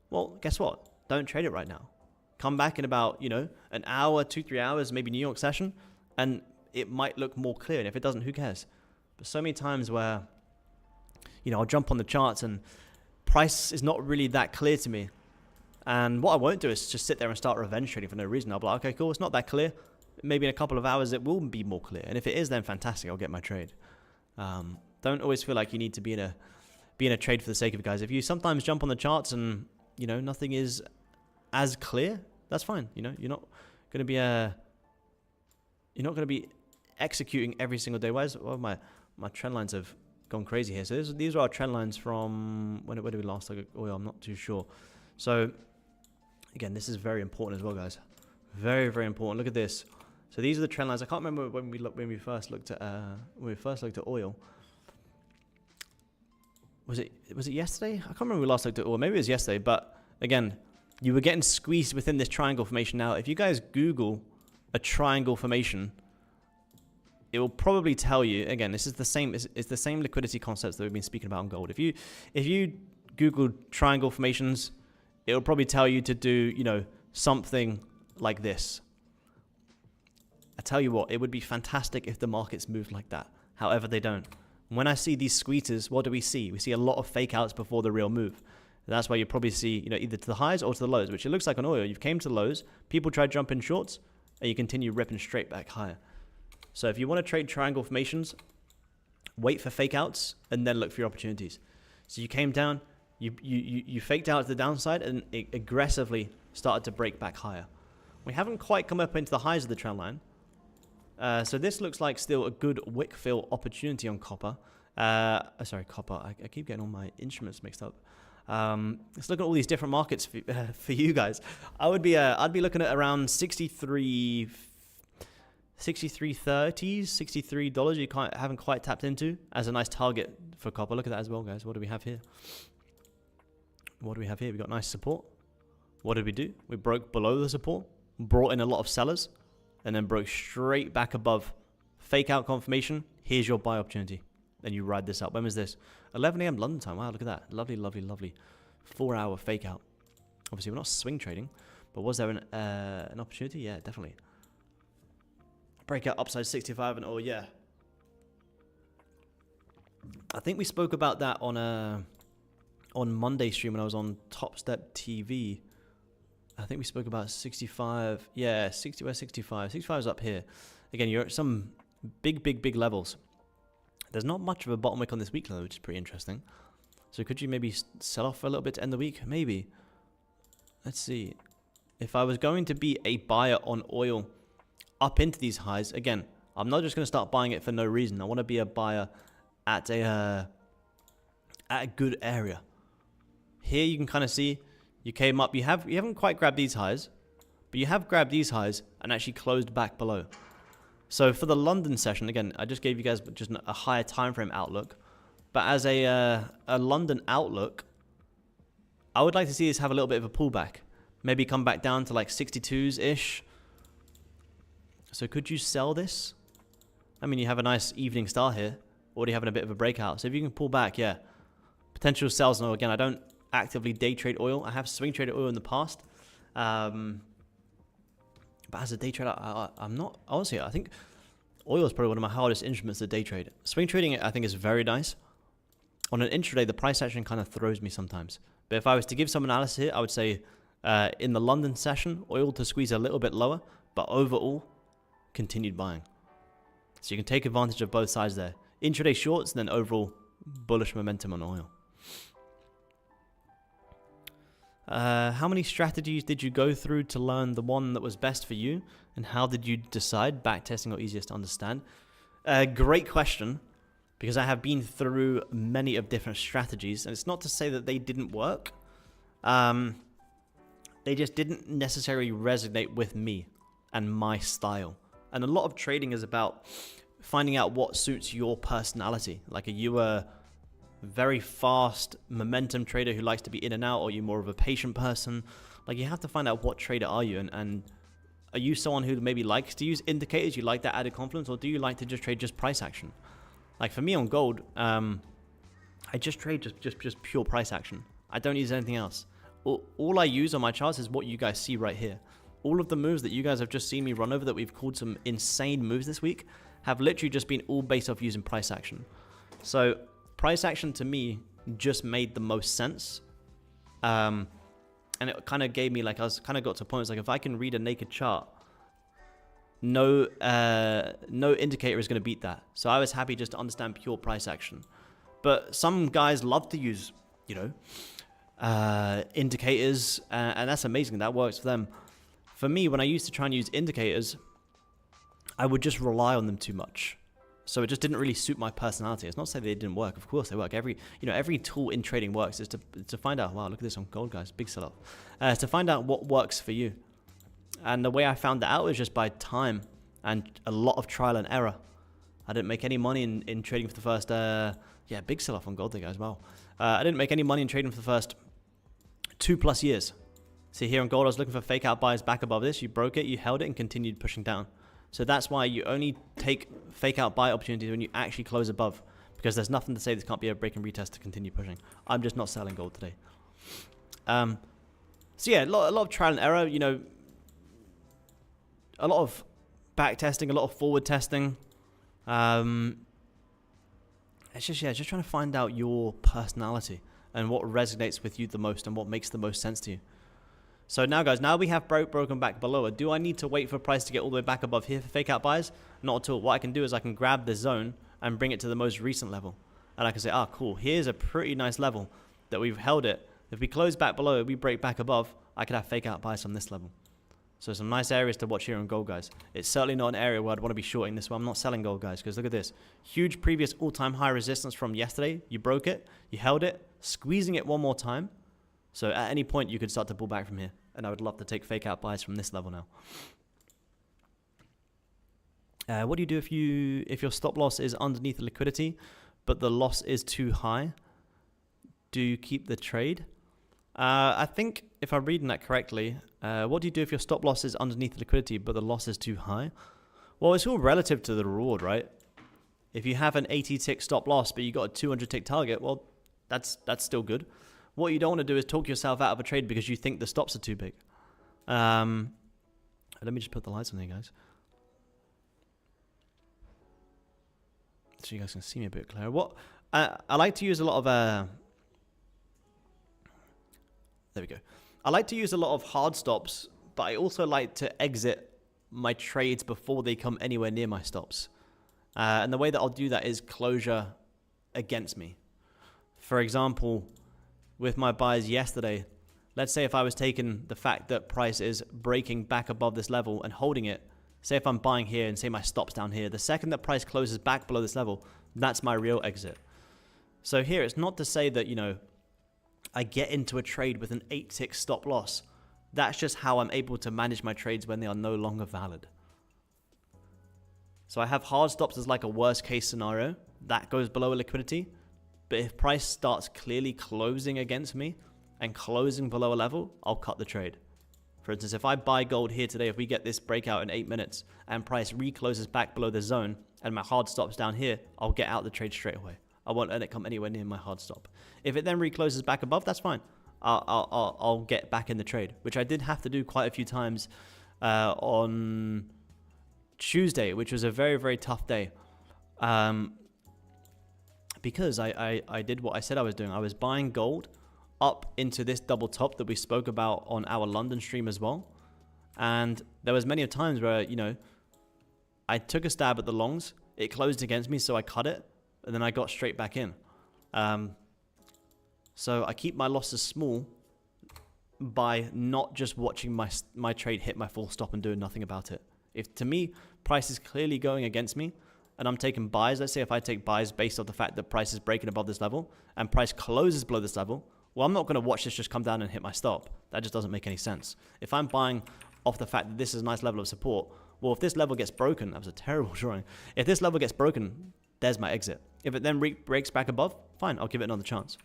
well, guess what? Don't trade it right now. Come back in about, an hour, 2-3 hours, maybe New York session, and it might look more clear. And if it doesn't, who cares? But so many times where, I'll jump on the charts and price is not really that clear to me. And what I won't do is just sit there and start revenge trading for no reason. I'll be like, okay, cool, it's not that clear. Maybe in a couple of hours it will be more clear. And if it is, then fantastic, I'll get my trade. Don't always feel like you need to be in a trade for the sake of it, guys. If you sometimes jump on the charts and, nothing is as clear, that's fine. You're not going to be executing every single day. Well, my trend lines have gone crazy here. So these are our trend lines from when did we last look at oil? I'm not too sure. So again, this is very important as well, guys. Very, very important. Look at this. So these are the trend lines. I can't remember when we first looked at oil. Was it yesterday? I can't remember when we last looked at oil. Maybe it was yesterday. But again, you were getting squeezed within this triangle formation. Now, if you guys Google a triangle formation, it will probably tell you. Again, this is the same. It's the same liquidity concepts that we've been speaking about on gold. If you Google triangle formations, it will probably tell you to do something like this. I tell you what, it would be fantastic if the markets moved like that. However, they don't. When I see these squeezes, what do we see? We see a lot of fake outs before the real move. That's why you probably see, either to the highs or to the lows, which it looks like on oil. You've came to the lows, people try to jump in shorts, and you continue ripping straight back higher. So if you want to trade triangle formations, wait for fake outs and then look for your opportunities. So you came down, you faked out to the downside and it aggressively started to break back higher. We haven't quite come up into the highs of the trend line. So this looks like still a good wick fill opportunity on copper. Copper. I keep getting all my instruments mixed up. Let's look at all these different markets for you guys. I'd be looking at around 63.30s, $63 you haven't quite tapped into as a nice target for copper. Look at that as well, guys. What do we have here? We got nice support. What did we do? We broke below the support, brought in a lot of sellers, and then broke straight back above. Fake out confirmation. Here's your buy opportunity. Then you ride this up. When was this? 11 a.m. London time. Wow, look at that. Lovely, lovely, lovely. 4-hour fake out. Obviously, we're not swing trading, but was there an opportunity? Yeah, definitely. Breakout upside 65 and oh yeah. I think we spoke about that on Monday stream when I was on TopstepTV. I think we spoke about 65. Yeah, 60 by 65. 65 is up here. Again, you're at some big levels. There's not much of a bottom wick on this week though, which is pretty interesting. So could you maybe sell off for a little bit to end the week? Maybe. Let's see. If I was going to be a buyer on oil up into these highs, again, I'm not just going to start buying it for no reason. I want to be a buyer at a good area. Here you can kind of see you came up. You haven't quite grabbed these highs, but you have grabbed these highs and actually closed back below. So for the London session, again, I just gave you guys just a higher time frame outlook. But as a London outlook, I would like to see this have a little bit of a pullback. Maybe come back down to like 62s-ish. So could you sell this? I mean, you have a nice evening star here. Already having a bit of a breakout. So if you can pull back, yeah. Potential sells. No, again, I don't actively day trade oil. I have swing traded oil in the past. But as a day trader, I'm not, honestly, I think oil is probably one of my hardest instruments to day trade. Swing trading, I think, is very nice. On an intraday, the price action kind of throws me sometimes. But if I was to give some analysis here, I would say in the London session, oil to squeeze a little bit lower, but overall, continued buying. So you can take advantage of both sides there. Intraday shorts, and then overall bullish momentum on oil. How many strategies did you go through to learn the one that was best for you? And how did you decide? Backtesting or easiest to understand? Great question, because I have been through many of different strategies. And it's not to say that they didn't work. They just didn't necessarily resonate with me and my style. And a lot of trading is about finding out what suits your personality. Like, are you a very fast momentum trader who likes to be in and out, or are you more of a patient person? Like, you have to find out what trader are you, and are you someone who maybe likes to use indicators, you like that added confidence, or do you like to just trade just price action? Like for me on gold, I just trade just pure price action. I don't use anything else. All I use on my charts is what you guys see right here. All of the moves that you guys have just seen me run over that we've called some insane moves this week have literally just been all based off using price action. So price action to me just made the most sense. And it kind of gave me, like, I was kind of got to a point, it's like, if I can read a naked chart, no indicator is going to beat that. So I was happy just to understand pure price action. But some guys love to use, you know, indicators, and that's amazing. That works for them. For me, when I used to try and use indicators, I would just rely on them too much. So it just didn't really suit my personality. It's not to say they didn't work. Of course they work. Every tool in trading works. Is to find out, wow, look at this on gold, guys. Big sell-off. It's to find out what works for you. And the way I found that out was just by time and a lot of trial and error. I didn't make any money in trading for the first, big sell-off on gold there, guys. Wow. I didn't make any money in trading for the first 2+ years. See, here on gold, I was looking for fake out buys back above this. You broke it, you held it, and continued pushing down. So that's why you only take fake out buy opportunities when you actually close above, because there's nothing to say this can't be a break and retest to continue pushing. I'm just not selling gold today. So yeah, a lot of trial and error, you know, a lot of back testing, a lot of forward testing. It's just trying to find out your personality and what resonates with you the most and what makes the most sense to you. So now, guys, now we have broken back below it. Do I need to wait for price to get all the way back above here for fake out buys? Not at all. What I can do is I can grab the zone and bring it to the most recent level. And I can say, ah, cool, here's a pretty nice level that we've held it. If we close back below it, we break back above, I could have fake out buys from this level. So some nice areas to watch here on gold, guys. It's certainly not an area where I'd want to be shorting this one. I'm not selling gold, guys, because look at this. Huge previous all-time high resistance from yesterday. You broke it. You held it. Squeezing it one more time. So at any point, you could start to pull back from here. And I would love to take fake out buys from this level now. What do you do if your stop loss is underneath the liquidity, but the loss is too high? Do you keep the trade? I think if I'm reading that correctly, what do you do if your stop loss is underneath the liquidity, but the loss is too high? Well, it's all relative to the reward, right? If you have an 80 tick stop loss, but you got a 200 tick target, well, that's still good. What you don't want to do is talk yourself out of a trade because you think the stops are too big. Let me just put the lights on here, guys, so you guys can see me a bit clearer. I like to use a lot of there we go. I like to use a lot of hard stops, but I also like to exit my trades before they come anywhere near my stops. And the way that I'll do that is closure against me. For example, with my buys yesterday, let's say if I was taking the fact that price is breaking back above this level and holding it, say if I'm buying here and say my stop's down here, the second that price closes back below this level, that's my real exit. So here, it's not to say that, you know, I get into a trade with an 8-tick stop loss. That's just how I'm able to manage my trades when they are no longer valid. So I have hard stops as like a worst case scenario. That goes below a liquidity. But if price starts clearly closing against me and closing below a level, I'll cut the trade. For instance, if I buy gold here today, if we get this breakout in 8 minutes and price recloses back below the zone and my hard stop's down here, I'll get out the trade straight away. I won't let it come anywhere near my hard stop. If it then recloses back above, that's fine. I'll get back in the trade, which I did have to do quite a few times on Tuesday, which was a very, very tough day. Because I did what I said I was doing. I was buying gold up into this double top that we spoke about on our London stream as well. And there was many times where, you know, I took a stab at the longs. It closed against me, so I cut it. And then I got straight back in. So I keep my losses small by not just watching my trade hit my full stop and doing nothing about it. If to me, price is clearly going against me and I'm taking buys, let's say if I take buys based off the fact that price is breaking above this level and price closes below this level, well, I'm not going to watch this just come down and hit my stop. That just doesn't make any sense. If I'm buying off the fact that this is a nice level of support, well, if this level gets broken, that was a terrible drawing. If this level gets broken, there's my exit. If it then breaks back above, fine, I'll give it another chance.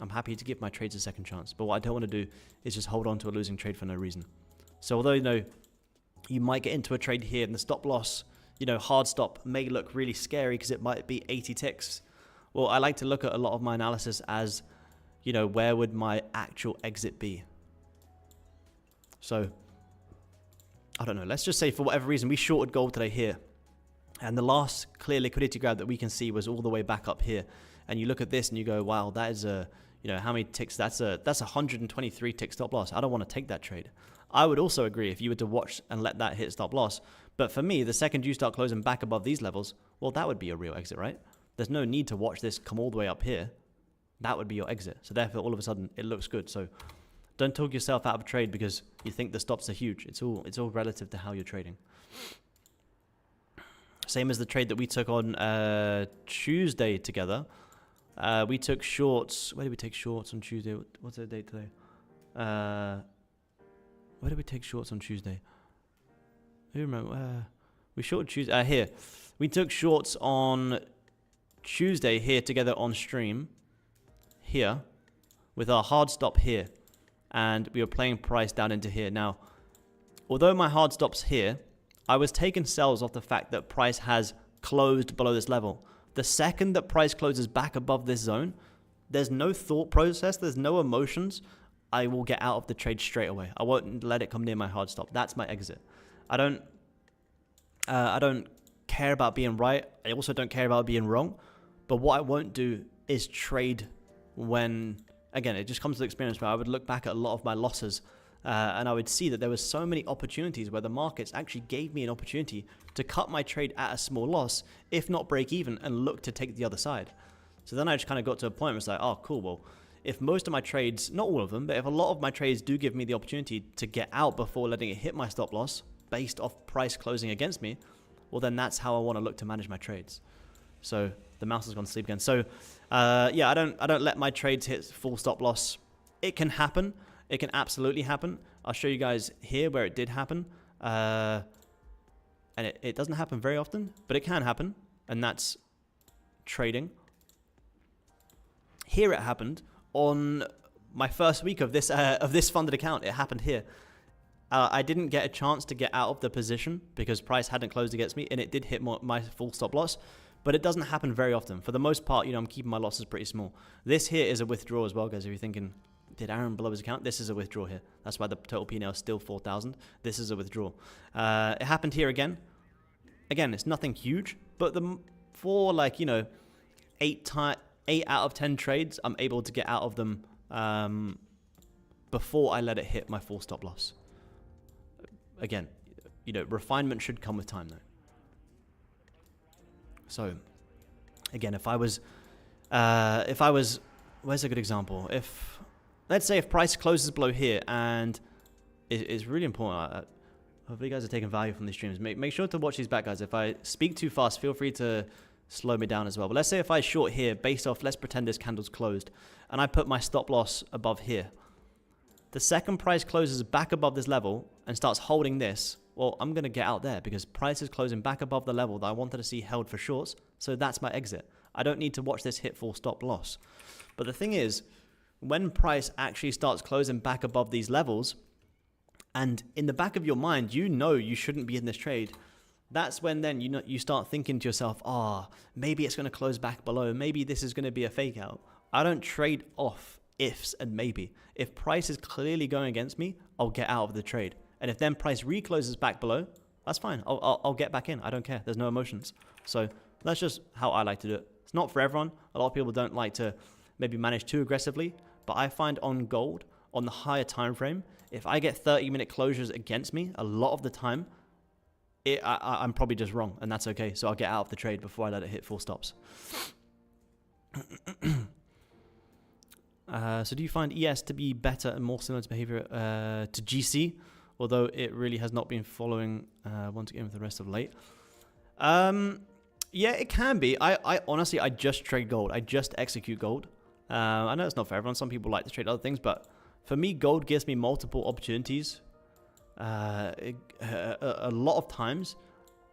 I'm happy to give my trades a second chance. But what I don't want to do is just hold on to a losing trade for no reason. So although, you know, you might get into a trade here and the stop loss, you know, hard stop may look really scary because it might be 80 ticks. Well, I like to look at a lot of my analysis as, you know, where would my actual exit be? So, I don't know. Let's just say for whatever reason, we shorted gold today here. And the last clear liquidity grab that we can see was all the way back up here. And you look at this and you go, wow, that is a, you know, how many ticks? That's a 123 tick stop loss. I don't want to take that trade. I would also agree if you were to watch and let that hit stop loss. But for me, the second you start closing back above these levels, well, that would be a real exit, right? There's no need to watch this come all the way up here. That would be your exit. So therefore, all of a sudden, it looks good. So don't talk yourself out of a trade because you think the stops are huge. It's all relative to how you're trading. Same as the trade that we took on Tuesday together. We took shorts. Where did we take shorts on Tuesday? What's the date today? Where did we take shorts on Tuesday? Who remember? We shorted Tuesday. Here. We took shorts on Tuesday here together on stream. Here. With our hard stop here. And we were playing price down into here. Now, although my hard stop's here, I was taking sells off the fact that price has closed below this level. The second that price closes back above this zone, there's no thought process, there's no emotions. I will get out of the trade straight away. I won't let it come near my hard stop. That's my exit. I don't care about being right. I also don't care about being wrong. But what I won't do is trade when, again, it just comes to experience where I would look back at a lot of my losses and I would see that there was so many opportunities where the markets actually gave me an opportunity to cut my trade at a small loss, if not break even, and look to take the other side. So then I just kind of got to a point where it's like, oh, cool, well, if most of my trades, not all of them, but if a lot of my trades do give me the opportunity to get out before letting it hit my stop loss based off price closing against me, well, then that's how I want to look to manage my trades. So the mouse has gone to sleep again. So yeah, I don't let my trades hit full stop loss. It can happen. It can absolutely happen. I'll show you guys here where it did happen. And it doesn't happen very often, but it can happen. And that's trading. Here it happened on my first week of this funded account. It happened here. I didn't get a chance to get out of the position because price hadn't closed against me, and it did hit my full stop loss. But it doesn't happen very often. For the most part, I'm keeping my losses pretty small. This here is a withdrawal as well, guys. If you're thinking, did Aaron blow his account? This is a withdrawal here. That's why the total P&L is still 4,000. This is a withdrawal. It happened here again. Again, it's nothing huge, but for like, 8 8 out of 10 trades, I'm able to get out of them before I let it hit my full stop loss. Again, refinement should come with time though. So again, if I was, where's a good example? Let's say if price closes below here, and it's really important. Hopefully you guys are taking value from these streams. Make sure to watch these back, guys. If I speak too fast, feel free to slow me down as well. But let's say if I short here, based off, let's pretend this candle's closed, and I put my stop loss above here. The second price closes back above this level and starts holding this, well, I'm going to get out there because price is closing back above the level that I wanted to see held for shorts. So that's my exit. I don't need to watch this hit full stop loss. But the thing is, when price actually starts closing back above these levels, and in the back of your mind, you shouldn't be in this trade. That's when then you start thinking to yourself, maybe it's going to close back below. Maybe this is going to be a fake out. I don't trade off ifs and maybe. If price is clearly going against me, I'll get out of the trade. And if then price recloses back below, that's fine. I'll get back in. I don't care. There's no emotions. So that's just how I like to do it. It's not for everyone. A lot of people don't like to maybe manage too aggressively. But I find on gold, on the higher time frame, if I get 30-minute closures against me, a lot of the time, I'm probably just wrong, and that's okay. So I'll get out of the trade before I let it hit full stops. So do you find ES to be better and more similar to behavior to GC, although it really has not been following once again with the rest of late? Yeah, it can be. I honestly, I just trade gold. I just execute gold. I know it's not for everyone. Some people like to trade other things, but for me, gold gives me multiple opportunities a lot of times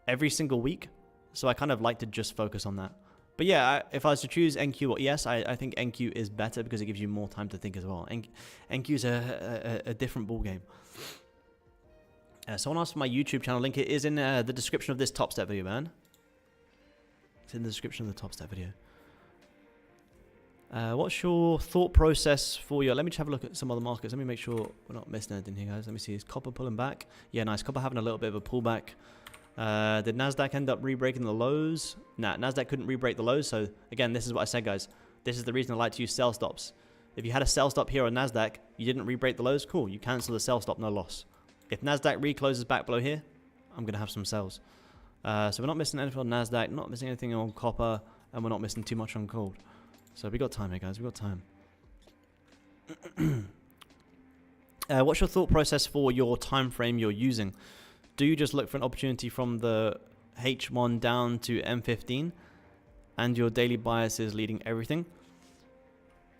every single week. So I kind of like to just focus on that. But yeah, if I was to choose NQ or ES, I think NQ is better because it gives you more time to think as well. NQ is a different ball game. Someone asked for my YouTube channel link. It is in the description of this Topstep video, man. It's in the description of the Topstep video. What's your thought process for your... Let me just have a look at some other markets. Let me make sure we're not missing anything here, guys. Let me see. Is copper pulling back? Yeah, nice. Copper having a little bit of a pullback. Did NASDAQ end up re-breaking the lows? Nah, NASDAQ couldn't re-break the lows. So, again, this is what I said, guys. This is the reason I like to use sell stops. If you had a sell stop here on NASDAQ, you didn't re-break the lows, cool. You cancel the sell stop, no loss. If NASDAQ re-closes back below here, I'm going to have some sells. So we're not missing anything on NASDAQ, not missing anything on copper, and we're not missing too much on gold. So we got time here, guys. We got time. What's your thought process for your time frame you're using? Do you just look for an opportunity from the H1 down to M15 and your daily bias is leading everything?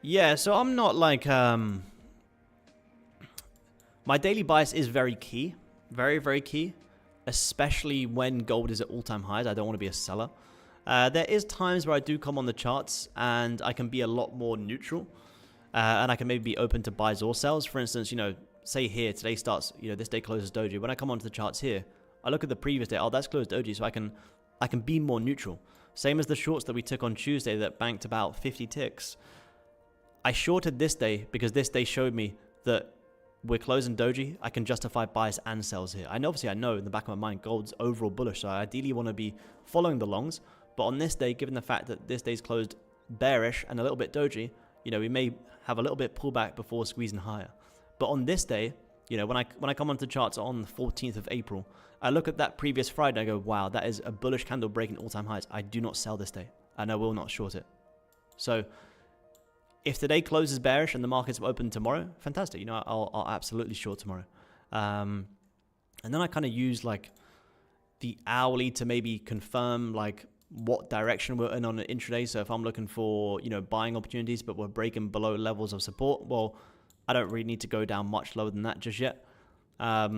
Yeah, so I'm not like... my daily bias is very key. Very, very key. Especially when gold is at all-time highs. I don't want to be a seller. There is times where I do come on the charts and I can be a lot more neutral. And I can maybe be open to buys or sells. For instance, say here, today starts, this day closes doji. When I come onto the charts here, I look at the previous day, that's closed doji, so I can be more neutral. Same as the shorts that we took on Tuesday that banked about 50 ticks. I shorted this day because this day showed me that we're closing doji. I can justify buys and sells here. Obviously I know in the back of my mind gold's overall bullish, so I ideally want to be following the longs. But on this day, given the fact that this day's closed bearish and a little bit doji, we may have a little bit pullback before squeezing higher. But on this day, when I come onto charts on the 14th of April, I look at that previous Friday and I go, wow, that is a bullish candle breaking all-time highs. I do not sell this day, and I will not short it. So if today closes bearish and the market's open tomorrow, fantastic. I'll absolutely short tomorrow. And then I kind of use like the hourly to maybe confirm like what direction we're in on an intraday. So if I'm looking for, buying opportunities, but we're breaking below levels of support, well, I don't really need to go down much lower than that just yet. A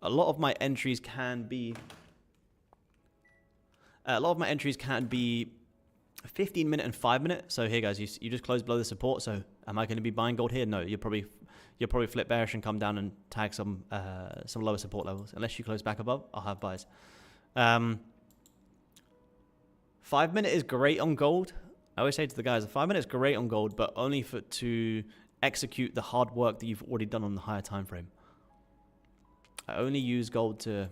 lot of my entries can be 15-minute and 5-minute. So here, guys, you just closed below the support. So am I going to be buying gold here? No, you'll probably flip bearish and come down and tag some lower support levels. Unless you close back above, I'll have buys. 5-minute is great on gold. I always say to the guys, 5-minute is great on gold, but only to execute the hard work that you've already done on the higher time frame. I only use gold to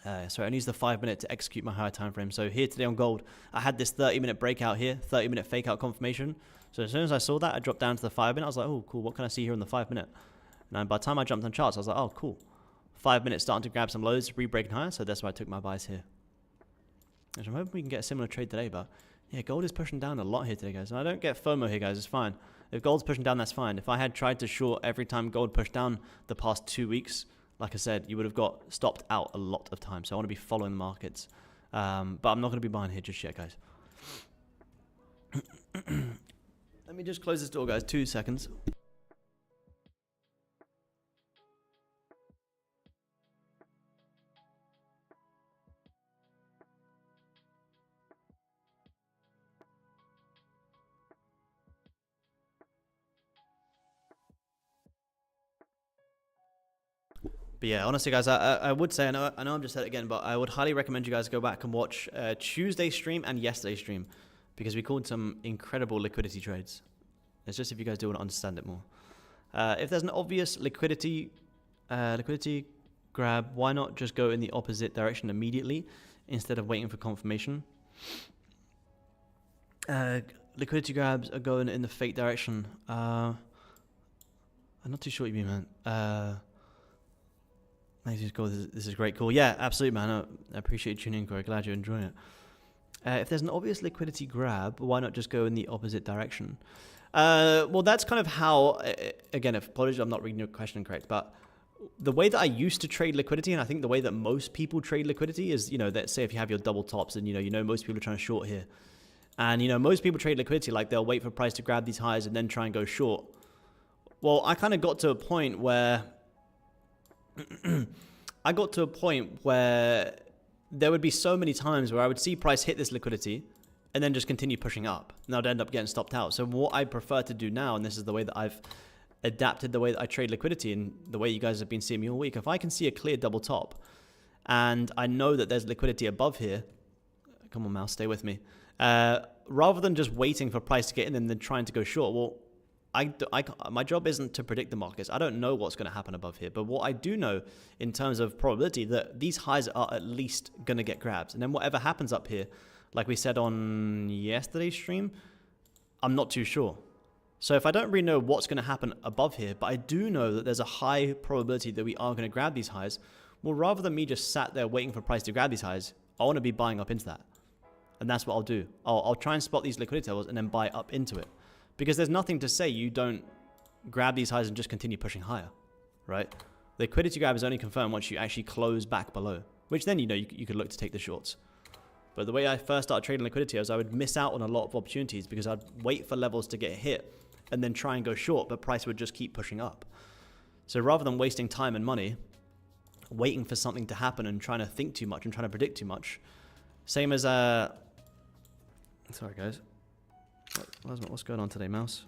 So I only use the 5 minute to execute my higher time frame. So here today on gold, I had this 30-minute breakout here, 30-minute fake out confirmation. So as soon as I saw that, I dropped down to the 5 minute. I was like, oh, cool. What can I see here on the 5 minute? And by the time I jumped on charts, I was like, oh, cool. 5 minutes starting to grab some lows, re-breaking higher. So that's why I took my buys here. And I'm hoping we can get a similar trade today. But yeah, gold is pushing down a lot here today, guys. And I don't get FOMO here, guys. It's fine. If gold's pushing down, that's fine. If I had tried to short every time gold pushed down the past 2 weeks, like I said, you would have got stopped out a lot of times. So I want to be following the markets. But I'm not going to be buying here just yet, guys. Let me just close this door, guys. 2 seconds. But yeah, honestly, guys, I would say, I know I'm just said it again, but I would highly recommend you guys go back and watch Tuesday's stream and yesterday's stream, because we called some incredible liquidity trades. It's just if you guys do want to understand it more. If there's an obvious liquidity grab, why not just go in the opposite direction immediately instead of waiting for confirmation? Liquidity grabs are going in the fake direction. I'm not too sure what you mean, man. This is great. Cool. Yeah, absolutely, man. I appreciate you tuning in, Corey. Glad you're enjoying it. If there's an obvious liquidity grab, why not just go in the opposite direction? Well, that's kind of how, again, apologies, I'm not reading your question correct, but the way that I used to trade liquidity, and I think the way that most people trade liquidity is, let's say if you have your double tops and, most people are trying to short here. And, most people trade liquidity like they'll wait for price to grab these highs and then try and go short. Well, I kind of got to a point where there would be so many times where I would see price hit this liquidity and then just continue pushing up. And I'd end up getting stopped out. So what I prefer to do now, and this is the way that I've adapted the way that I trade liquidity and the way you guys have been seeing me all week, if I can see a clear double top and I know that there's liquidity above here, come on, mouse, stay with me, rather than just waiting for price to get in and then trying to go short, well, my job isn't to predict the markets. I don't know what's going to happen above here. But what I do know in terms of probability, that these highs are at least going to get grabs. And then whatever happens up here, like we said on yesterday's stream, I'm not too sure. So if I don't really know what's going to happen above here, but I do know that there's a high probability that we are going to grab these highs, well, rather than me just sat there waiting for price to grab these highs, I want to be buying up into that. And that's what I'll do. I'll try and spot these liquidity levels and then buy up into it. Because there's nothing to say you don't grab these highs and just continue pushing higher, right? The liquidity grab is only confirmed once you actually close back below, which then, you could look to take the shorts. But the way I first started trading liquidity was I would miss out on a lot of opportunities because I'd wait for levels to get hit and then try and go short, but price would just keep pushing up. So rather than wasting time and money, waiting for something to happen and trying to think too much and trying to predict too much, same as, sorry guys. What's going on today, mouse?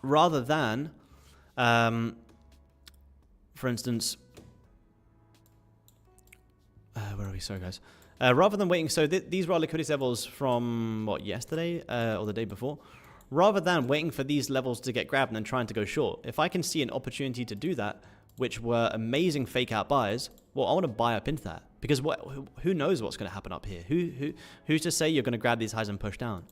Rather than, for instance, where are we? Sorry, guys. Rather than waiting, so these were our liquidity levels from, yesterday or the day before. Rather than waiting for these levels to get grabbed and then trying to go short, if I can see an opportunity to do that, which were amazing fake out buys, well, I want to buy up into that. Because who knows what's going to happen up here? Who's to say you're going to grab these highs and push down?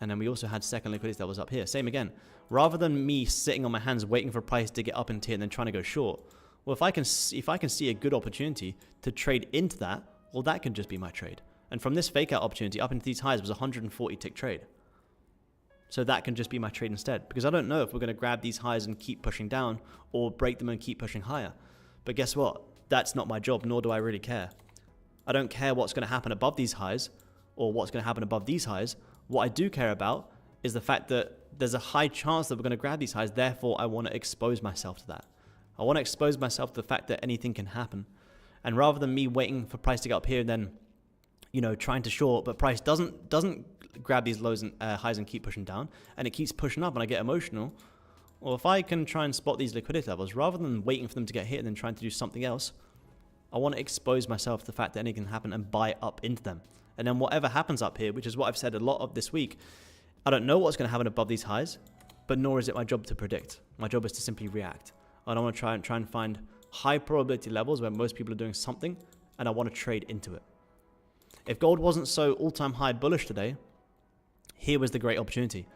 And then we also had second liquidity levels up here. Same again. Rather than me sitting on my hands waiting for price to get up into here and then trying to go short, well, if I can see a good opportunity to trade into that, well, that can just be my trade. And from this fake out opportunity up into these highs was a 140 tick trade. So that can just be my trade instead. Because I don't know if we're going to grab these highs and keep pushing down or break them and keep pushing higher. But guess what? That's not my job, nor do I really care. I don't care what's going to happen above these highs or what's going to happen above these highs. What I do care about is the fact that there's a high chance that we're going to grab these highs. Therefore, I want to expose myself to that. I want to expose myself to the fact that anything can happen. And rather than me waiting for price to get up here and then, trying to short, but price doesn't grab these lows and highs and keep pushing down, and it keeps pushing up and I get emotional. Well, if I can try and spot these liquidity levels, rather than waiting for them to get hit and then trying to do something else, I want to expose myself to the fact that anything can happen and buy up into them. And then whatever happens up here, which is what I've said a lot of this week, I don't know what's going to happen above these highs, but nor is it my job to predict. My job is to simply react. I don't want to try and find high probability levels where most people are doing something and I want to trade into it. If gold wasn't so all-time high bullish today, here was the great opportunity.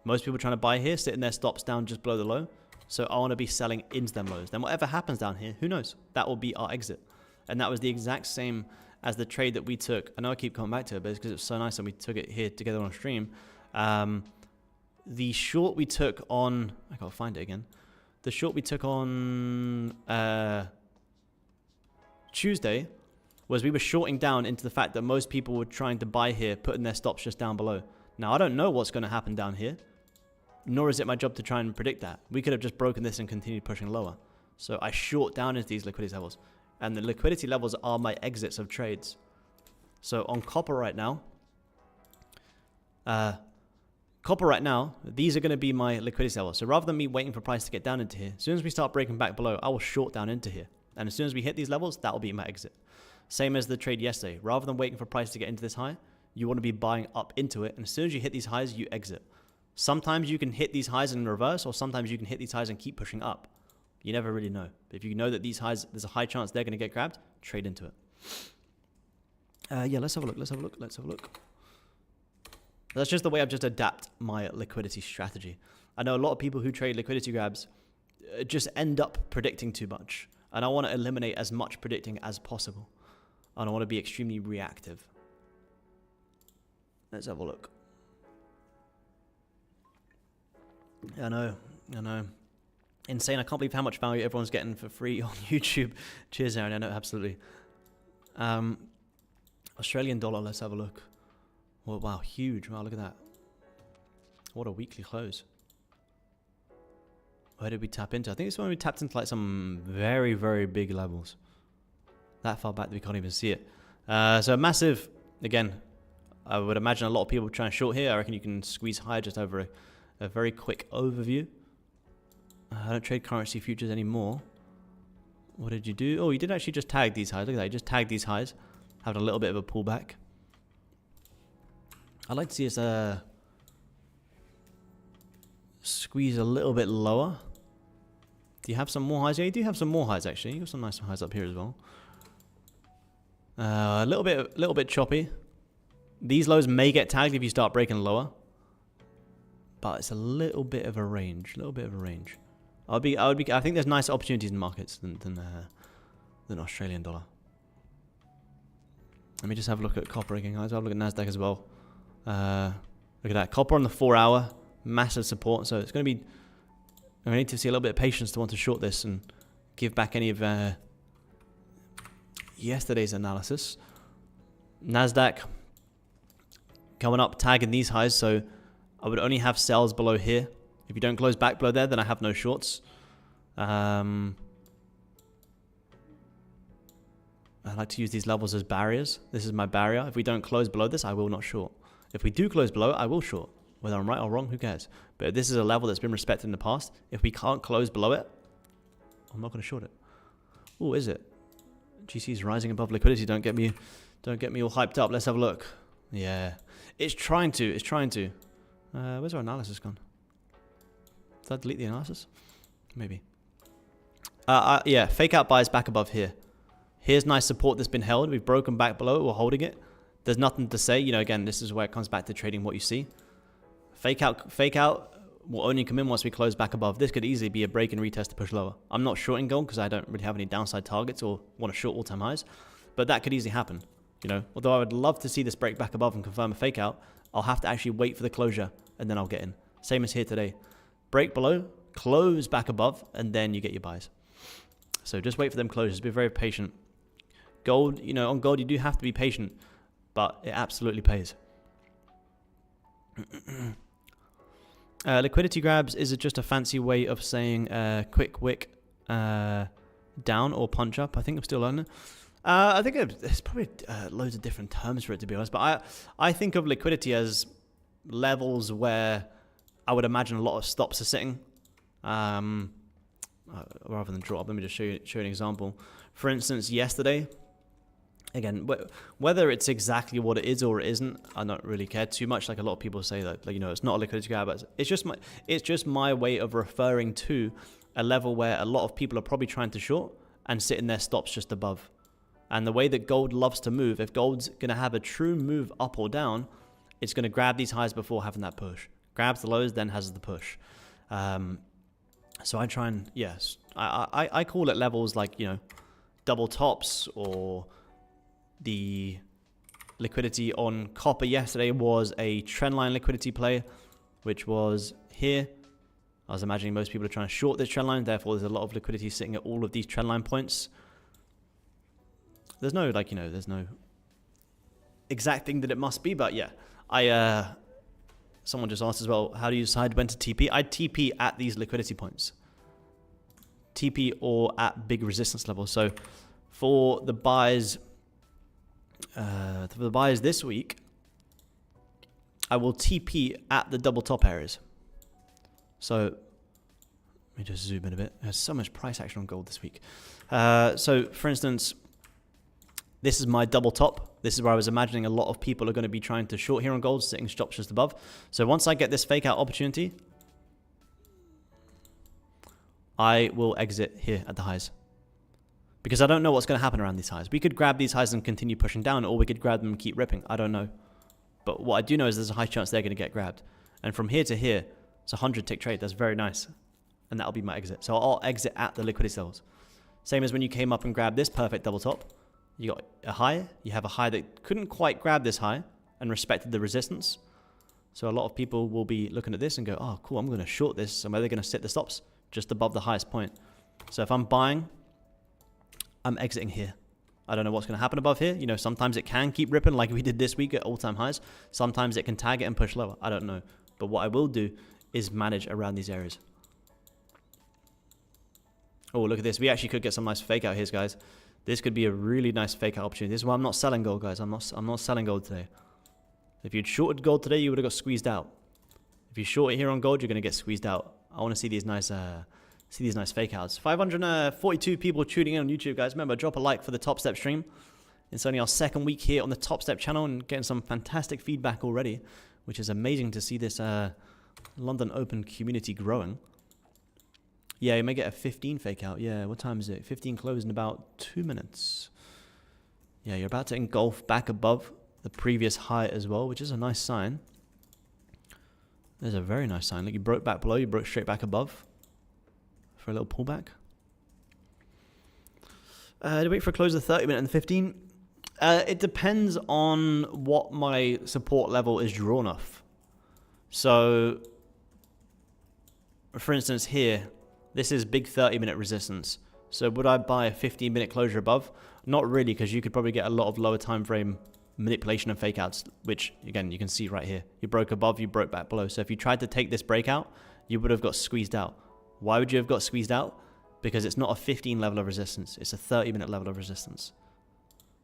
Most people trying to buy here, sitting their stops down just below the low. So I want to be selling into them lows. Then whatever happens down here, who knows? That will be our exit. And that was the exact same as the trade that we took. I know I keep coming back to it, but it's because it's so nice and we took it here together on stream. The short we took on, I gotta find it again. The short we took on Tuesday was we were shorting down into the fact that most people were trying to buy here, putting their stops just down below. Now, I don't know what's going to happen down here, nor is it my job to try and predict that. We could have just broken this and continued pushing lower. So I short down into these liquidity levels. And the liquidity levels are my exits of trades. So on copper right now, these are going to be my liquidity levels. So rather than me waiting for price to get down into here, as soon as we start breaking back below, I will short down into here. And as soon as we hit these levels, that will be my exit. Same as the trade yesterday. Rather than waiting for price to get into this high, you want to be buying up into it. And as soon as you hit these highs, you exit. Sometimes you can hit these highs in reverse, or sometimes you can hit these highs and keep pushing up. You never really know. But if you know that these highs, there's a high chance they're going to get grabbed, trade into it. Yeah, let's have a look. That's just the way I've just adapt my liquidity strategy. I know a lot of people who trade liquidity grabs just end up predicting too much. And I want to eliminate as much predicting as possible. And I want to be extremely reactive. Let's have a look. I know. Insane. I can't believe how much value everyone's getting for free on YouTube. Cheers, Aaron. I know, absolutely. Australian dollar, let's have a look. Oh, wow, huge. Wow, look at that. What a weekly close. Where did we tap into? I think it's when we tapped into like some very, very big levels. That far back that we can't even see it. So massive, again, I would imagine a lot of people trying to short here. I reckon you can squeeze higher just over a very quick overview. I don't trade currency futures anymore. What did you do? Oh, you did actually just tag these highs. Look at that. You just tagged these highs. Having a little bit of a pullback. I'd like to see us squeeze a little bit lower. Do you have some more highs? Yeah, you do have some more highs actually. You got some nice highs up here as well. A little bit choppy. These lows may get tagged if you start breaking lower, but it's a little bit of a range. I think there's nicer opportunities in markets than Australian dollar. Let me just have a look at copper again, guys. I'll look at NASDAQ as well. Look at that. Copper on the 4 hour, massive support. So it's going to be, I need to see a little bit of patience to want to short this and give back any of yesterday's analysis. NASDAQ coming up, tagging these highs. So I would only have sells below here. If you don't close back below there, then I have no shorts. I like to use these levels as barriers. This is my barrier. If we don't close below this, I will not short. If we do close below it, I will short. Whether I'm right or wrong, who cares? But this is a level that's been respected in the past. If we can't close below it, I'm not going to short it. Oh, is it? GC is rising above liquidity. Don't get me all hyped up. Let's have a look. Yeah, it's trying to. Where's our analysis gone? Did I delete the analysis? Maybe. Yeah, fake out buys back above here. Here's nice support that's been held. We've broken back below it. We're holding it. There's nothing to say. You know, again, this is where it comes back to trading what you see. Fake out will only come in once we close back above. This could easily be a break and retest to push lower. I'm not shorting gold because I don't really have any downside targets or want to short all-time highs. But that could easily happen. You know, although I would love to see this break back above and confirm a fake out, I'll have to actually wait for the closure and then I'll get in. Same as here today. Break below, close back above, and then you get your buys. So just wait for them closures. Be very patient. Gold, you know, on gold you do have to be patient, but it absolutely pays. Liquidity grabs is just a fancy way of saying quick wick down or punch up. I think I'm still learning. I think there's probably loads of different terms for it, to be honest. But I think of liquidity as levels where I would imagine a lot of stops are sitting. Rather than draw up, let me just show you an example. For instance, yesterday, again, whether it's exactly what it is or it isn't, I don't really care too much. Like a lot of people say that, like, you know, it's not a liquidity grab, but it's just my way of referring to a level where a lot of people are probably trying to short, and sit in their stops just above. And the way that gold loves to move, if gold's going to have a true move up or down, it's going to grab these highs before having that push. Grabs the lows, then has the push. So I try and, yes, I call it levels like, you know, double tops, or the liquidity on copper yesterday was a trendline liquidity play, which was here. I was imagining most people are trying to short this trendline, therefore there's a lot of liquidity sitting at all of these trendline points. There's no, like, you know, there's no exact thing that it must be, but yeah. Someone just asked as well, how do you decide when to TP? I TP at these liquidity points. TP or at big resistance levels. So for the buys, this week, I will TP at the double top areas. So let me just zoom in a bit. There's so much price action on gold this week. So for instance, this is my double top. This is where I was imagining a lot of people are going to be trying to short here on gold, sitting stops just above. So once I get this fake out opportunity, I will exit here at the highs. Because I don't know what's going to happen around these highs. We could grab these highs and continue pushing down, or we could grab them and keep ripping. I don't know. But what I do know is there's a high chance they're going to get grabbed. And from here to here, it's a 100 tick trade. That's very nice. And that'll be my exit. So I'll exit at the liquidity levels. Same as when you came up and grabbed this perfect double top. You got a high. You have a high that couldn't quite grab this high and respected the resistance. So a lot of people will be looking at this and go, oh, cool, I'm going to short this. And where they're going to sit the stops just above the highest point. So if I'm buying, I'm exiting here. I don't know what's going to happen above here. You know, sometimes it can keep ripping like we did this week at all-time highs. Sometimes it can tag it and push lower. I don't know. But what I will do is manage around these areas. Oh, look at this. We actually could get some nice fake out here, guys. This could be a really nice fake out opportunity. This is why I'm not selling gold, guys. I'm not selling gold today. If you'd shorted gold today, you would have got squeezed out. If you short it here on gold, you're going to get squeezed out. I want to see these nice fake outs. 542 people tuning in on YouTube, guys. Remember, drop a like for the Topstep stream. It's only our second week here on the Topstep channel and getting some fantastic feedback already, which is amazing to see this London Open community growing. Yeah, you may get a 15 fake out. Yeah, what time is it? 15 close in about 2 minutes. Yeah, you're about to engulf back above the previous high as well, which is a nice sign. There's a very nice sign. Like, you broke back below, you broke straight back above for a little pullback. To wait for a close of the 30 minute and the 15. It depends on what my support level is drawn off. So, for instance, here, this is big 30-minute resistance. So would I buy a 15-minute closure above? Not really, because you could probably get a lot of lower time frame manipulation and fake outs, which, again, you can see right here. You broke above, you broke back below. So if you tried to take this breakout, you would have got squeezed out. Why would you have got squeezed out? Because it's not a 15 level of resistance. It's a 30-minute level of resistance.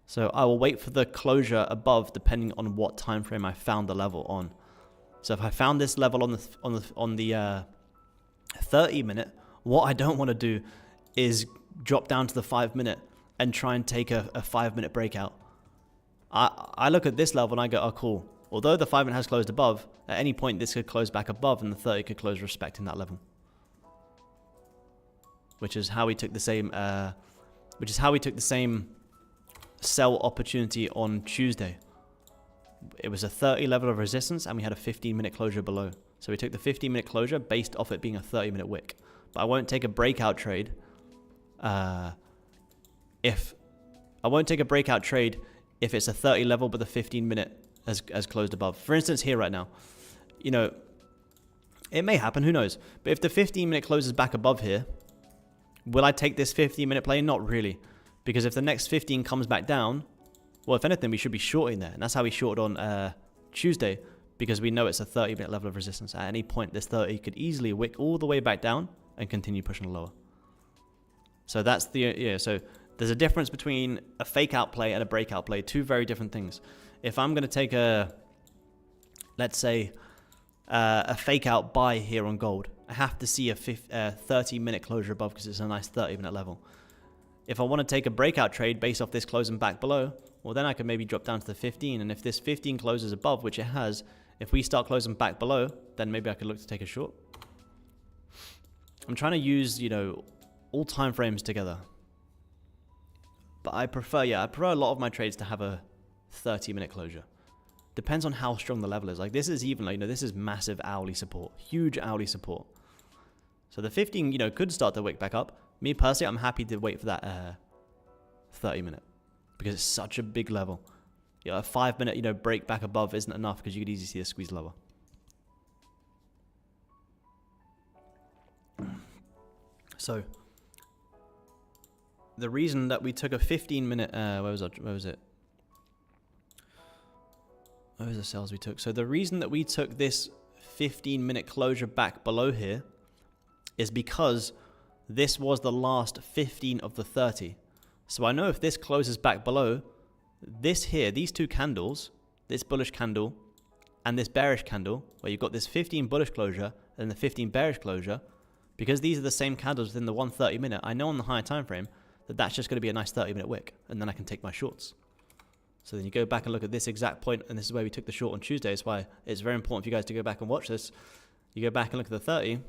So I will wait for the closure above, depending on what time frame I found the level on. So if I found this level on the 30-minute, what I don't want to do is drop down to the 5-minute and try and take a 5-minute breakout. I look at this level and I go, oh, cool. Although the 5-minute has closed above, at any point this could close back above and the 30 could close respecting that level. Which is how we took the same. Sell opportunity on Tuesday. It was a 30 level of resistance and we had a 15-minute closure below. So we took the 15-minute closure based off it being a 30-minute wick. But I won't take a breakout trade if it's a 30 level but the 15-minute has closed above. For instance, here right now, you know, it may happen, who knows. But if the 15-minute closes back above here, will I take this 15-minute play? Not really. Because if the next 15 comes back down, well, if anything, we should be shorting there. And that's how we shorted on Tuesday, because we know it's a 30-minute level of resistance. At any point, this 30 could easily wick all the way back down and continue pushing lower. So that's so there's a difference between a fake out play and a breakout play. Two very different things. If I'm going to take let's say, a fake out buy here on gold, I have to see a 30-minute closure above because it's a nice 30-minute level. If I want to take a breakout trade based off this closing back below, well, then I can maybe drop down to the 15. And if this 15 closes above, which it has, if we start closing back below, then maybe I could look to take a short. I'm trying to use, you know, all time frames together. But I prefer a lot of my trades to have a 30-minute closure. Depends on how strong the level is. Like this is even, like, this is massive hourly support, huge hourly support. So the 15, could start to wick back up. Me personally, I'm happy to wait for that 30-minute because it's such a big level. A 5-minute, break back above isn't enough because you could easily see a squeeze lower. So the reason that we took a 15-minute, where was it? Where was the sales we took? So the reason that we took this 15-minute closure back below here is because this was the last 15 of the 30. So I know if this closes back below, this here, these two candles, this bullish candle and this bearish candle, where you've got this 15 bullish closure and the 15 bearish closure, because these are the same candles within the 130-minute, I know on the higher time frame that that's just going to be a nice 30-minute wick, and then I can take my shorts. So then you go back and look at this exact point, and this is where we took the short on Tuesday. It's why it's very important for you guys to go back and watch this. You go back and look at the 30, and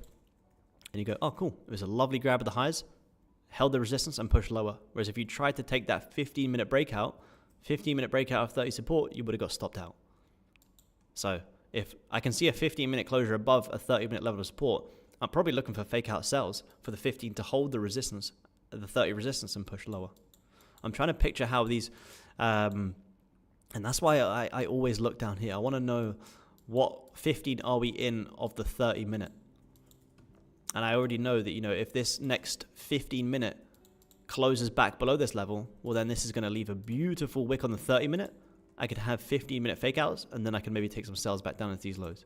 you go, oh, cool. It was a lovely grab at the highs, held the resistance, and pushed lower. Whereas if you tried to take that 15-minute breakout of 30 support, you would have got stopped out. So if I can see a 15-minute closure above a 30-minute level of support, I'm probably looking for fake out sells for the 15 to hold the resistance, the 30 resistance, and push lower. I'm trying to picture how these, and that's why I always look down here. I want to know what 15 are we in of the 30-minute. And I already know that, if this next 15-minute closes back below this level, well, then this is going to leave a beautiful wick on the 30-minute. I could have 15-minute fake outs, and then I can maybe take some sales back down into these lows.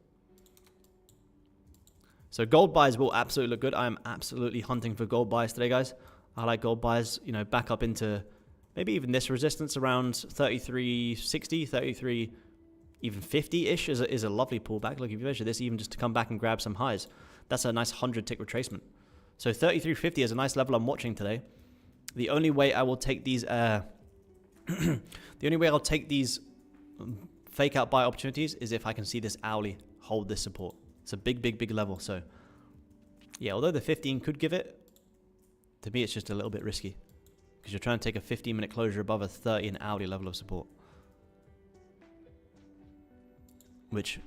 So gold buys will absolutely look good. I am absolutely hunting for gold buys today, guys. I like gold buys, back up into maybe even this resistance around 33.60, 33, even 50-ish is a lovely pullback. Look, if you measure this, even just to come back and grab some highs, that's a nice 100-tick retracement. So 33.50 is a nice level I'm watching today. The only way I will take these, fake out buy opportunities is if I can see this hourly hold this support. It's a big, big, big level. So yeah, although the 15 could give it, to me it's just a little bit risky because you're trying to take a 15-minute closure above a 30 and hourly level of support, which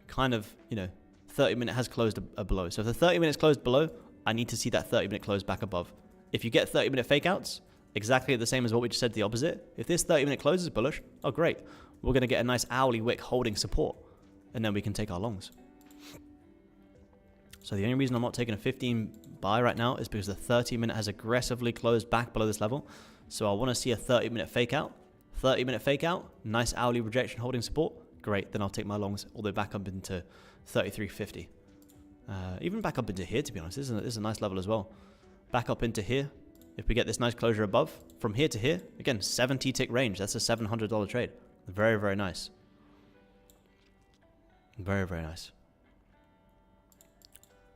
kind of, 30-minute has closed a below. So if the 30 minutes closed below, I need to see that 30-minute close back above. If you get 30-minute fake outs, exactly the same as what we just said, the opposite. If this 30-minute closes bullish, oh great, we're going to get a nice hourly wick holding support, and then we can take our longs. So the only reason I'm not taking a 15 buy right now is because the 30-minute has aggressively closed back below this level. So I want to see a 30-minute fake out. 30-minute fake out, nice hourly rejection holding support. Great, then I'll take my longs all the way back up into 33.50. Even back up into here, to be honest. This is a nice level as well. Back up into here. If we get this nice closure above, from here to here, again, 70-tick range. That's a $700 trade. Very, very nice. Very, very nice.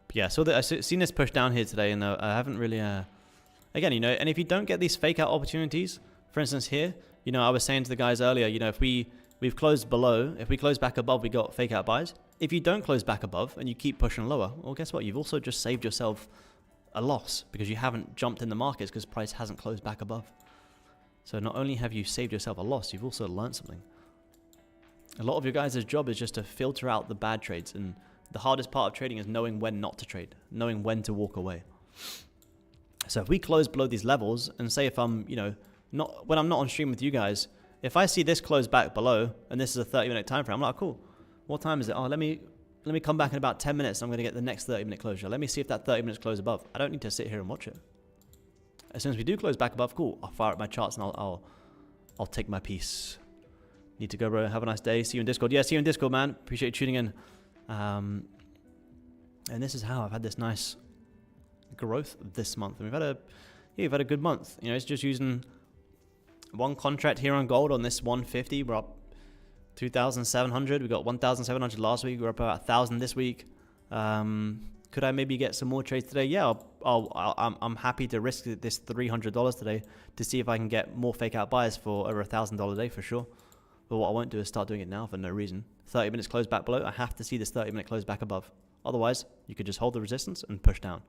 But yeah, so I've seen this push down here today, and I haven't really, again, and if you don't get these fake out opportunities, for instance here, I was saying to the guys earlier, if we've closed below, if we close back above, we got fake out buys. If you don't close back above and you keep pushing lower, well, guess what? You've also just saved yourself a loss because you haven't jumped in the markets because price hasn't closed back above. So not only have you saved yourself a loss, you've also learned something. A lot of your guys' job is just to filter out the bad trades, and the hardest part of trading is knowing when not to trade, knowing when to walk away. So if we close below these levels, and say if I'm, when I'm not on stream with you guys, if I see this close back below, and this is a 30-minute time frame, I'm like, cool. What time is it? Oh, let me come back in about 10 minutes. I'm going to get the next 30-minute closure. Let me see if that 30 minutes close above. I don't need to sit here and watch it. As soon as we do close back above, cool. I'll fire up my charts and I'll take my piece. Need to go, bro. Have a nice day. See you in Discord. Yeah, see you in Discord, man. Appreciate you tuning in. And this is how I've had this nice growth this month. And we've had a good month. It's just using one contract here on gold on this 150. We're up 2,700. We got 1,700 last week. We're up about 1,000 this week. Could I maybe get some more trades today? Yeah, I'm happy to risk this $300 today to see if I can get more fake out buys for over $1,000 a day for sure. But what I won't do is start doing it now for no reason. 30 minutes close back below. I have to see this 30-minute close back above. Otherwise, you could just hold the resistance and push down.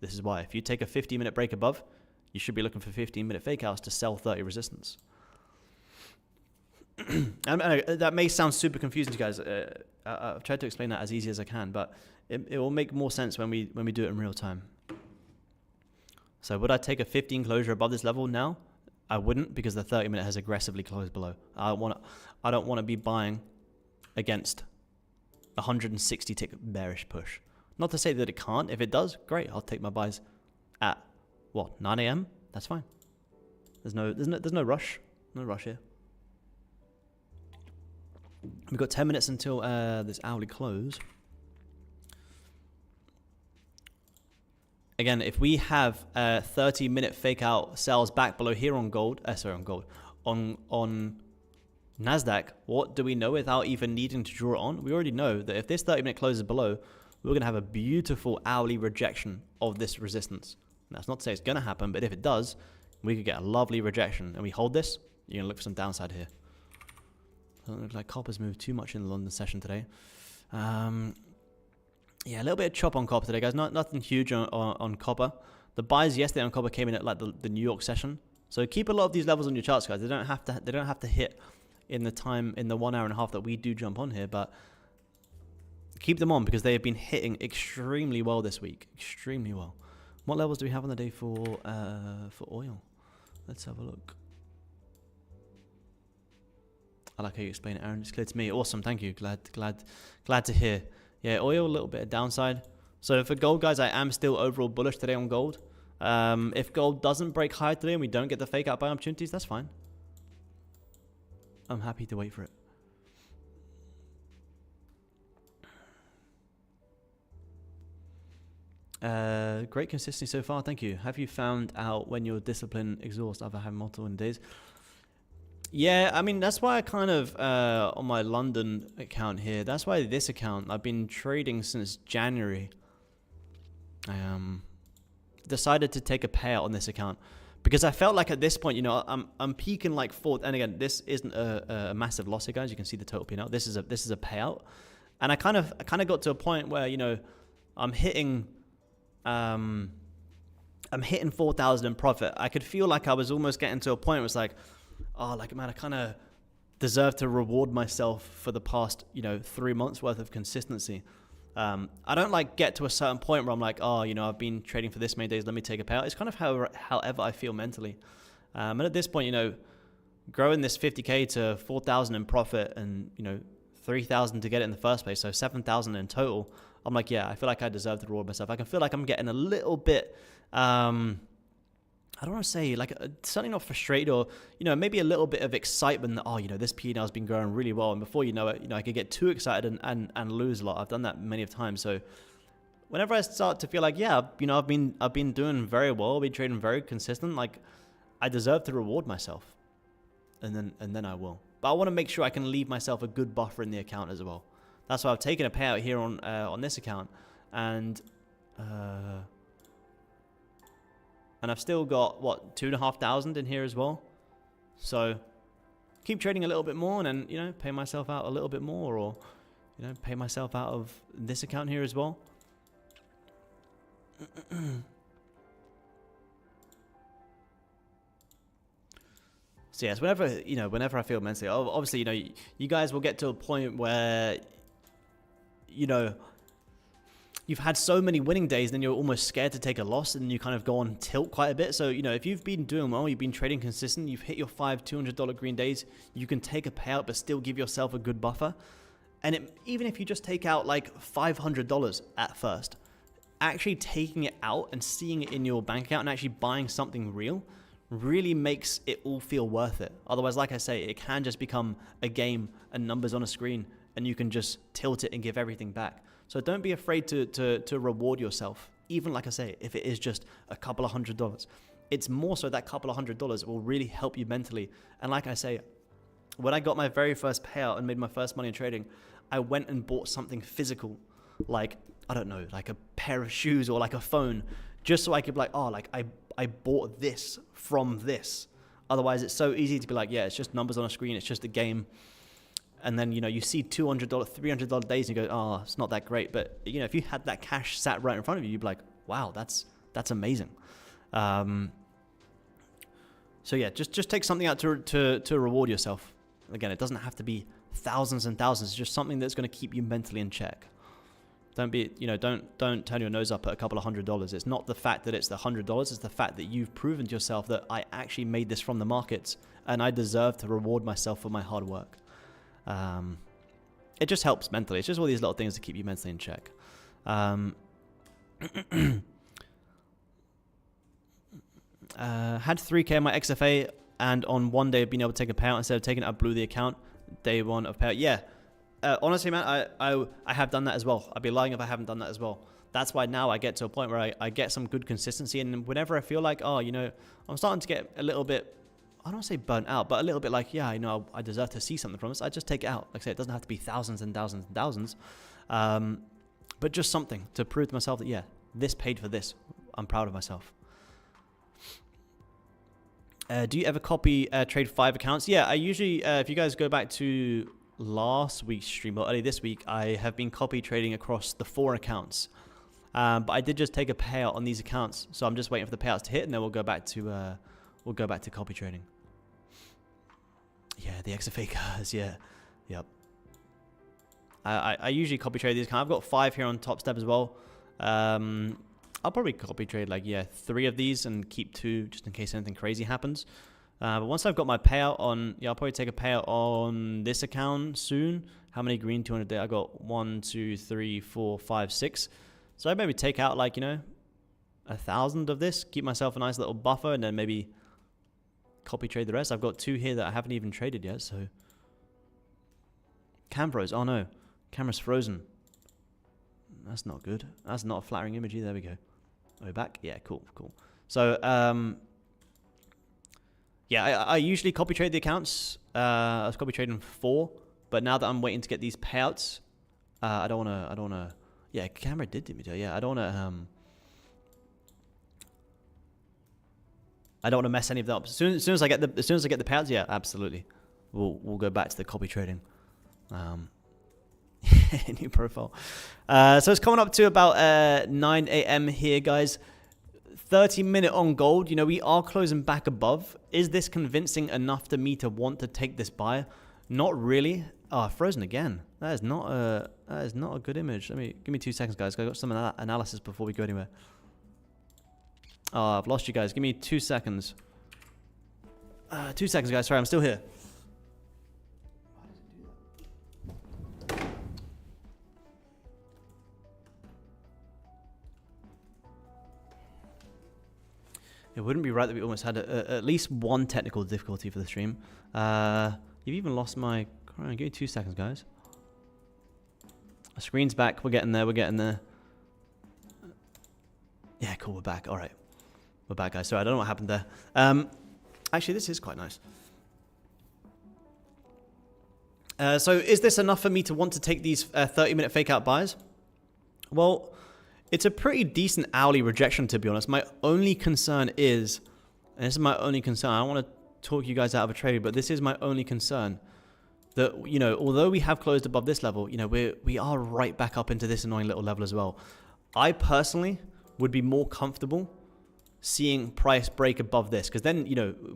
This is why. If you take a 50-minute break above, you should be looking for 15-minute fakeouts to sell 30 resistance. And that may sound super confusing to you guys. I've tried to explain that as easy as I can, but it will make more sense when we do it in real time. So would I take a 15 closure above this level now? I wouldn't, because the 30-minute has aggressively closed below. I don't want to be buying against 160 tick bearish push. Not to say that it can't. If it does, great. I'll take my buys at what, 9 a.m. That's fine. There's no rush. No rush here. We've got 10 minutes until this hourly close. Again, if we have 30-minute fake out sales back below here on gold, on NASDAQ, what do we know without even needing to draw it on? We already know that if this 30-minute closes below, we're going to have a beautiful hourly rejection of this resistance. That's not to say it's going to happen, but if it does, we could get a lovely rejection. And we hold this, you're going to look for some downside here. Doesn't look like copper's moved too much in the London session today. Yeah, a little bit of chop on copper today, guys. Nothing huge on copper. The buys yesterday on copper came in at like the New York session. So keep a lot of these levels on your charts, guys. They don't have to hit in the 1 hour and a half that we do jump on here, but keep them on because they have been hitting extremely well this week. Extremely well. What levels do we have on the day for oil? Let's have a look. I like how you explain it, Aaron. It's clear to me. Awesome, thank you. Glad to hear. Yeah, oil, a little bit of downside. So for gold, guys, I am still overall bullish today on gold. If gold doesn't break high today and we don't get the fake out buy opportunities, that's fine. I'm happy to wait for it. Great consistency so far, thank you. Have you found out when your discipline exhausts? I've had multiple days. Yeah, I mean, that's why I kind of, on my London account here, that's why this account, I've been trading since January. I decided to take a payout on this account because I felt like at this point, you know, I'm peaking like fourth. And again, this isn't a massive loss here, guys. You can see the total P&L. This is a payout. And I kind of got to a point where, you know, I'm hitting 4,000 in profit. I could feel like I was almost getting to a point where it's like, oh, like, man, I kind of deserve to reward myself for the past, you know, 3 months worth of consistency. I don't like get to a certain point where I'm like, oh, you know, I've been trading for this many days, let me take a payout. It's kind of however I feel mentally. And at this point, you know, growing this 50K to 4,000 in profit and, you know, 3,000 to get it in the first place, so 7,000 in total, I'm like, yeah, I feel like I deserve to reward myself. I can feel like I'm getting a little bit, I don't want to say like certainly not frustrated or, you know, maybe a little bit of excitement that, oh, you know, this P&L has been growing really well. And before you know it, you know, I could get too excited and lose a lot. I've done that many of times. So whenever I start to feel like, yeah, you know, I've been doing very well, I've been trading very consistent, like I deserve to reward myself. And then I will. But I want to make sure I can leave myself a good buffer in the account as well. That's why I've taken a payout here on this account. And I've still got, what, 2,500 in here as well. So keep trading a little bit more and then, you know, pay myself out a little bit more, or, you know, pay myself out of this account here as well. So yes, whenever I feel mentally, obviously, you know, you guys will get to a point where, you know, you've had so many winning days, then you're almost scared to take a loss, and you kind of go on tilt quite a bit. So, you know, if you've been doing well, you've been trading consistent, you've hit your 5 $200 green days, you can take a payout, but still give yourself a good buffer. And even if you just take out like $500 at first, actually taking it out and seeing it in your bank account and actually buying something real really makes it all feel worth it. Otherwise, like I say, it can just become a game and numbers on a screen, and you can just tilt it and give everything back. So don't be afraid to reward yourself, even like I say, if it is just a couple of $100. It's more so that couple of $100 will really help you mentally. And like I say, when I got my very first payout and made my first money in trading, I went and bought something physical, like, I don't know, like a pair of shoes or like a phone, just so I could be like, oh, like I bought this from this. Otherwise, it's so easy to be like, yeah, it's just numbers on a screen, it's just a game. And then, you know, you see $200, $300 days and you go, oh, it's not that great. But, you know, if you had that cash sat right in front of you, you'd be like, wow, that's amazing. So yeah, just take something out to reward yourself. Again, it doesn't have to be thousands and thousands. It's just something that's going to keep you mentally in check. Don't be, don't turn your nose up at a couple of $100. It's not the fact that it's the $100. It's the fact that you've proven to yourself that I actually made this from the markets and I deserve to reward myself for my hard work. It just helps mentally. It's just all these little things to keep you mentally in check. Had 3K on my XFA and on one day being able to take a payout instead of taking it, I blew the account. Day one of payout. Yeah. Honestly, man, I have done that as well. I'd be lying if I haven't done that as well. That's why now I get to a point where I get some good consistency. And whenever I feel like, I'm starting to get a little bit, I don't want to say burnt out, but a little bit like, yeah, I deserve to see something from this. I just take it out. Like I say, it doesn't have to be thousands and thousands and thousands. But just something to prove to myself that, yeah, this paid for this. I'm proud of myself. Do you ever copy trade 5 accounts? Yeah, I usually, if you guys go back to last week's stream or early this week, I have been copy trading across the 4 accounts. But I did just take a payout on these accounts, so I'm just waiting for the payouts to hit, and then we'll go back to copy trading. Yeah, the XFA cars. Yeah, yep. I usually copy trade these accounts. I've got 5 here on Topstep as well. I'll probably copy trade 3 of these and keep 2 just in case anything crazy happens. But once I've got my payout on, I'll probably take a payout on this account soon. How many green 200 day? I got 1, 2, 3, 4, 5, 6. So I maybe take out 1,000 of this, keep myself a nice little buffer, and then maybe copy trade the rest. I've got 2 here that I haven't even traded yet. So cam froze. Oh no, camera's frozen. That's not good. That's not a flattering image either. There we go. Are we back? Yeah, cool. So yeah, I usually copy trade the accounts. I was copy trading 4, but now that I'm waiting to get these payouts, I don't wanna. Yeah, camera did me too. Yeah, I don't wanna mess any of that up. As soon as I get the payouts, yeah, absolutely, we'll go back to the copy trading. New profile. So it's coming up to about 9 a.m. here, guys. 30-minute on gold. We are closing back above. Is this convincing enough to me to want to take this buy? Not really. Oh, frozen again. That is not a good image. Give me 2 seconds, guys. I got some analysis before we go anywhere. Oh, I've lost you guys. Give me 2 seconds. 2 seconds, guys. Sorry, I'm still here. It wouldn't be right that we almost had at least one technical difficulty for the stream. You've even lost my... Give me 2 seconds, guys. The screen's back. We're getting there. Yeah, cool. We're back. All right. We're back, guys. Sorry, I don't know what happened there. Actually, this is quite nice. So is this enough for me to want to take these 30-minute fake out buys? Well... It's a pretty decent hourly rejection, to be honest. My only concern is, and this is my only concern, I don't want to talk you guys out of a trade, but this is my only concern, that, although we have closed above this level, we are right back up into this annoying little level as well. I personally would be more comfortable seeing price break above this, because then,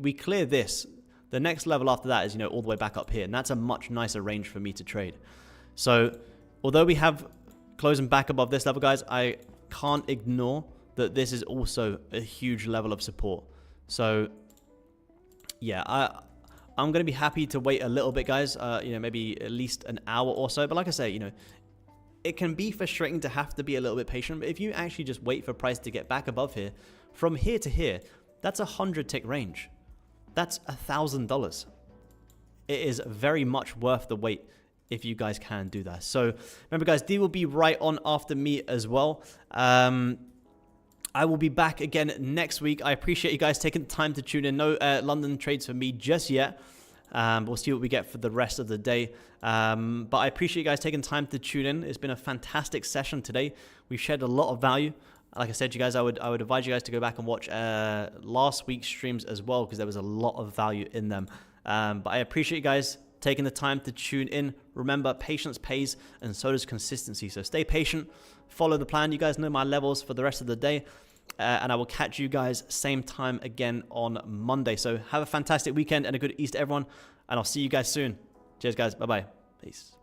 we clear this. The next level after that is, all the way back up here, and that's a much nicer range for me to trade. So, although we have closing back above this level, guys, I can't ignore that this is also a huge level of support. So, yeah, I'm going to be happy to wait a little bit, guys, maybe at least an hour or so. But like I say, it can be frustrating to have to be a little bit patient. But if you actually just wait for price to get back above here, from here to here, that's a 100-tick range. That's $1,000. It is very much worth the wait if you guys can do that. So remember, guys, D will be right on after me as well. I will be back again next week. I appreciate you guys taking the time to tune in. No London trades for me just yet. We'll see what we get for the rest of the day. But I appreciate you guys taking time to tune in. It's been a fantastic session today. We've shared a lot of value. Like I said, you guys, I would advise you guys to go back and watch last week's streams as well, because there was a lot of value in them. But I appreciate you guys taking the time to tune in. Remember, patience pays, and so does consistency. So stay patient, follow the plan. You guys know my levels for the rest of the day. and I will catch you guys same time again on Monday. So have a fantastic weekend and a good Easter, everyone, and I'll see you guys soon. Cheers, guys. Bye-bye. Peace.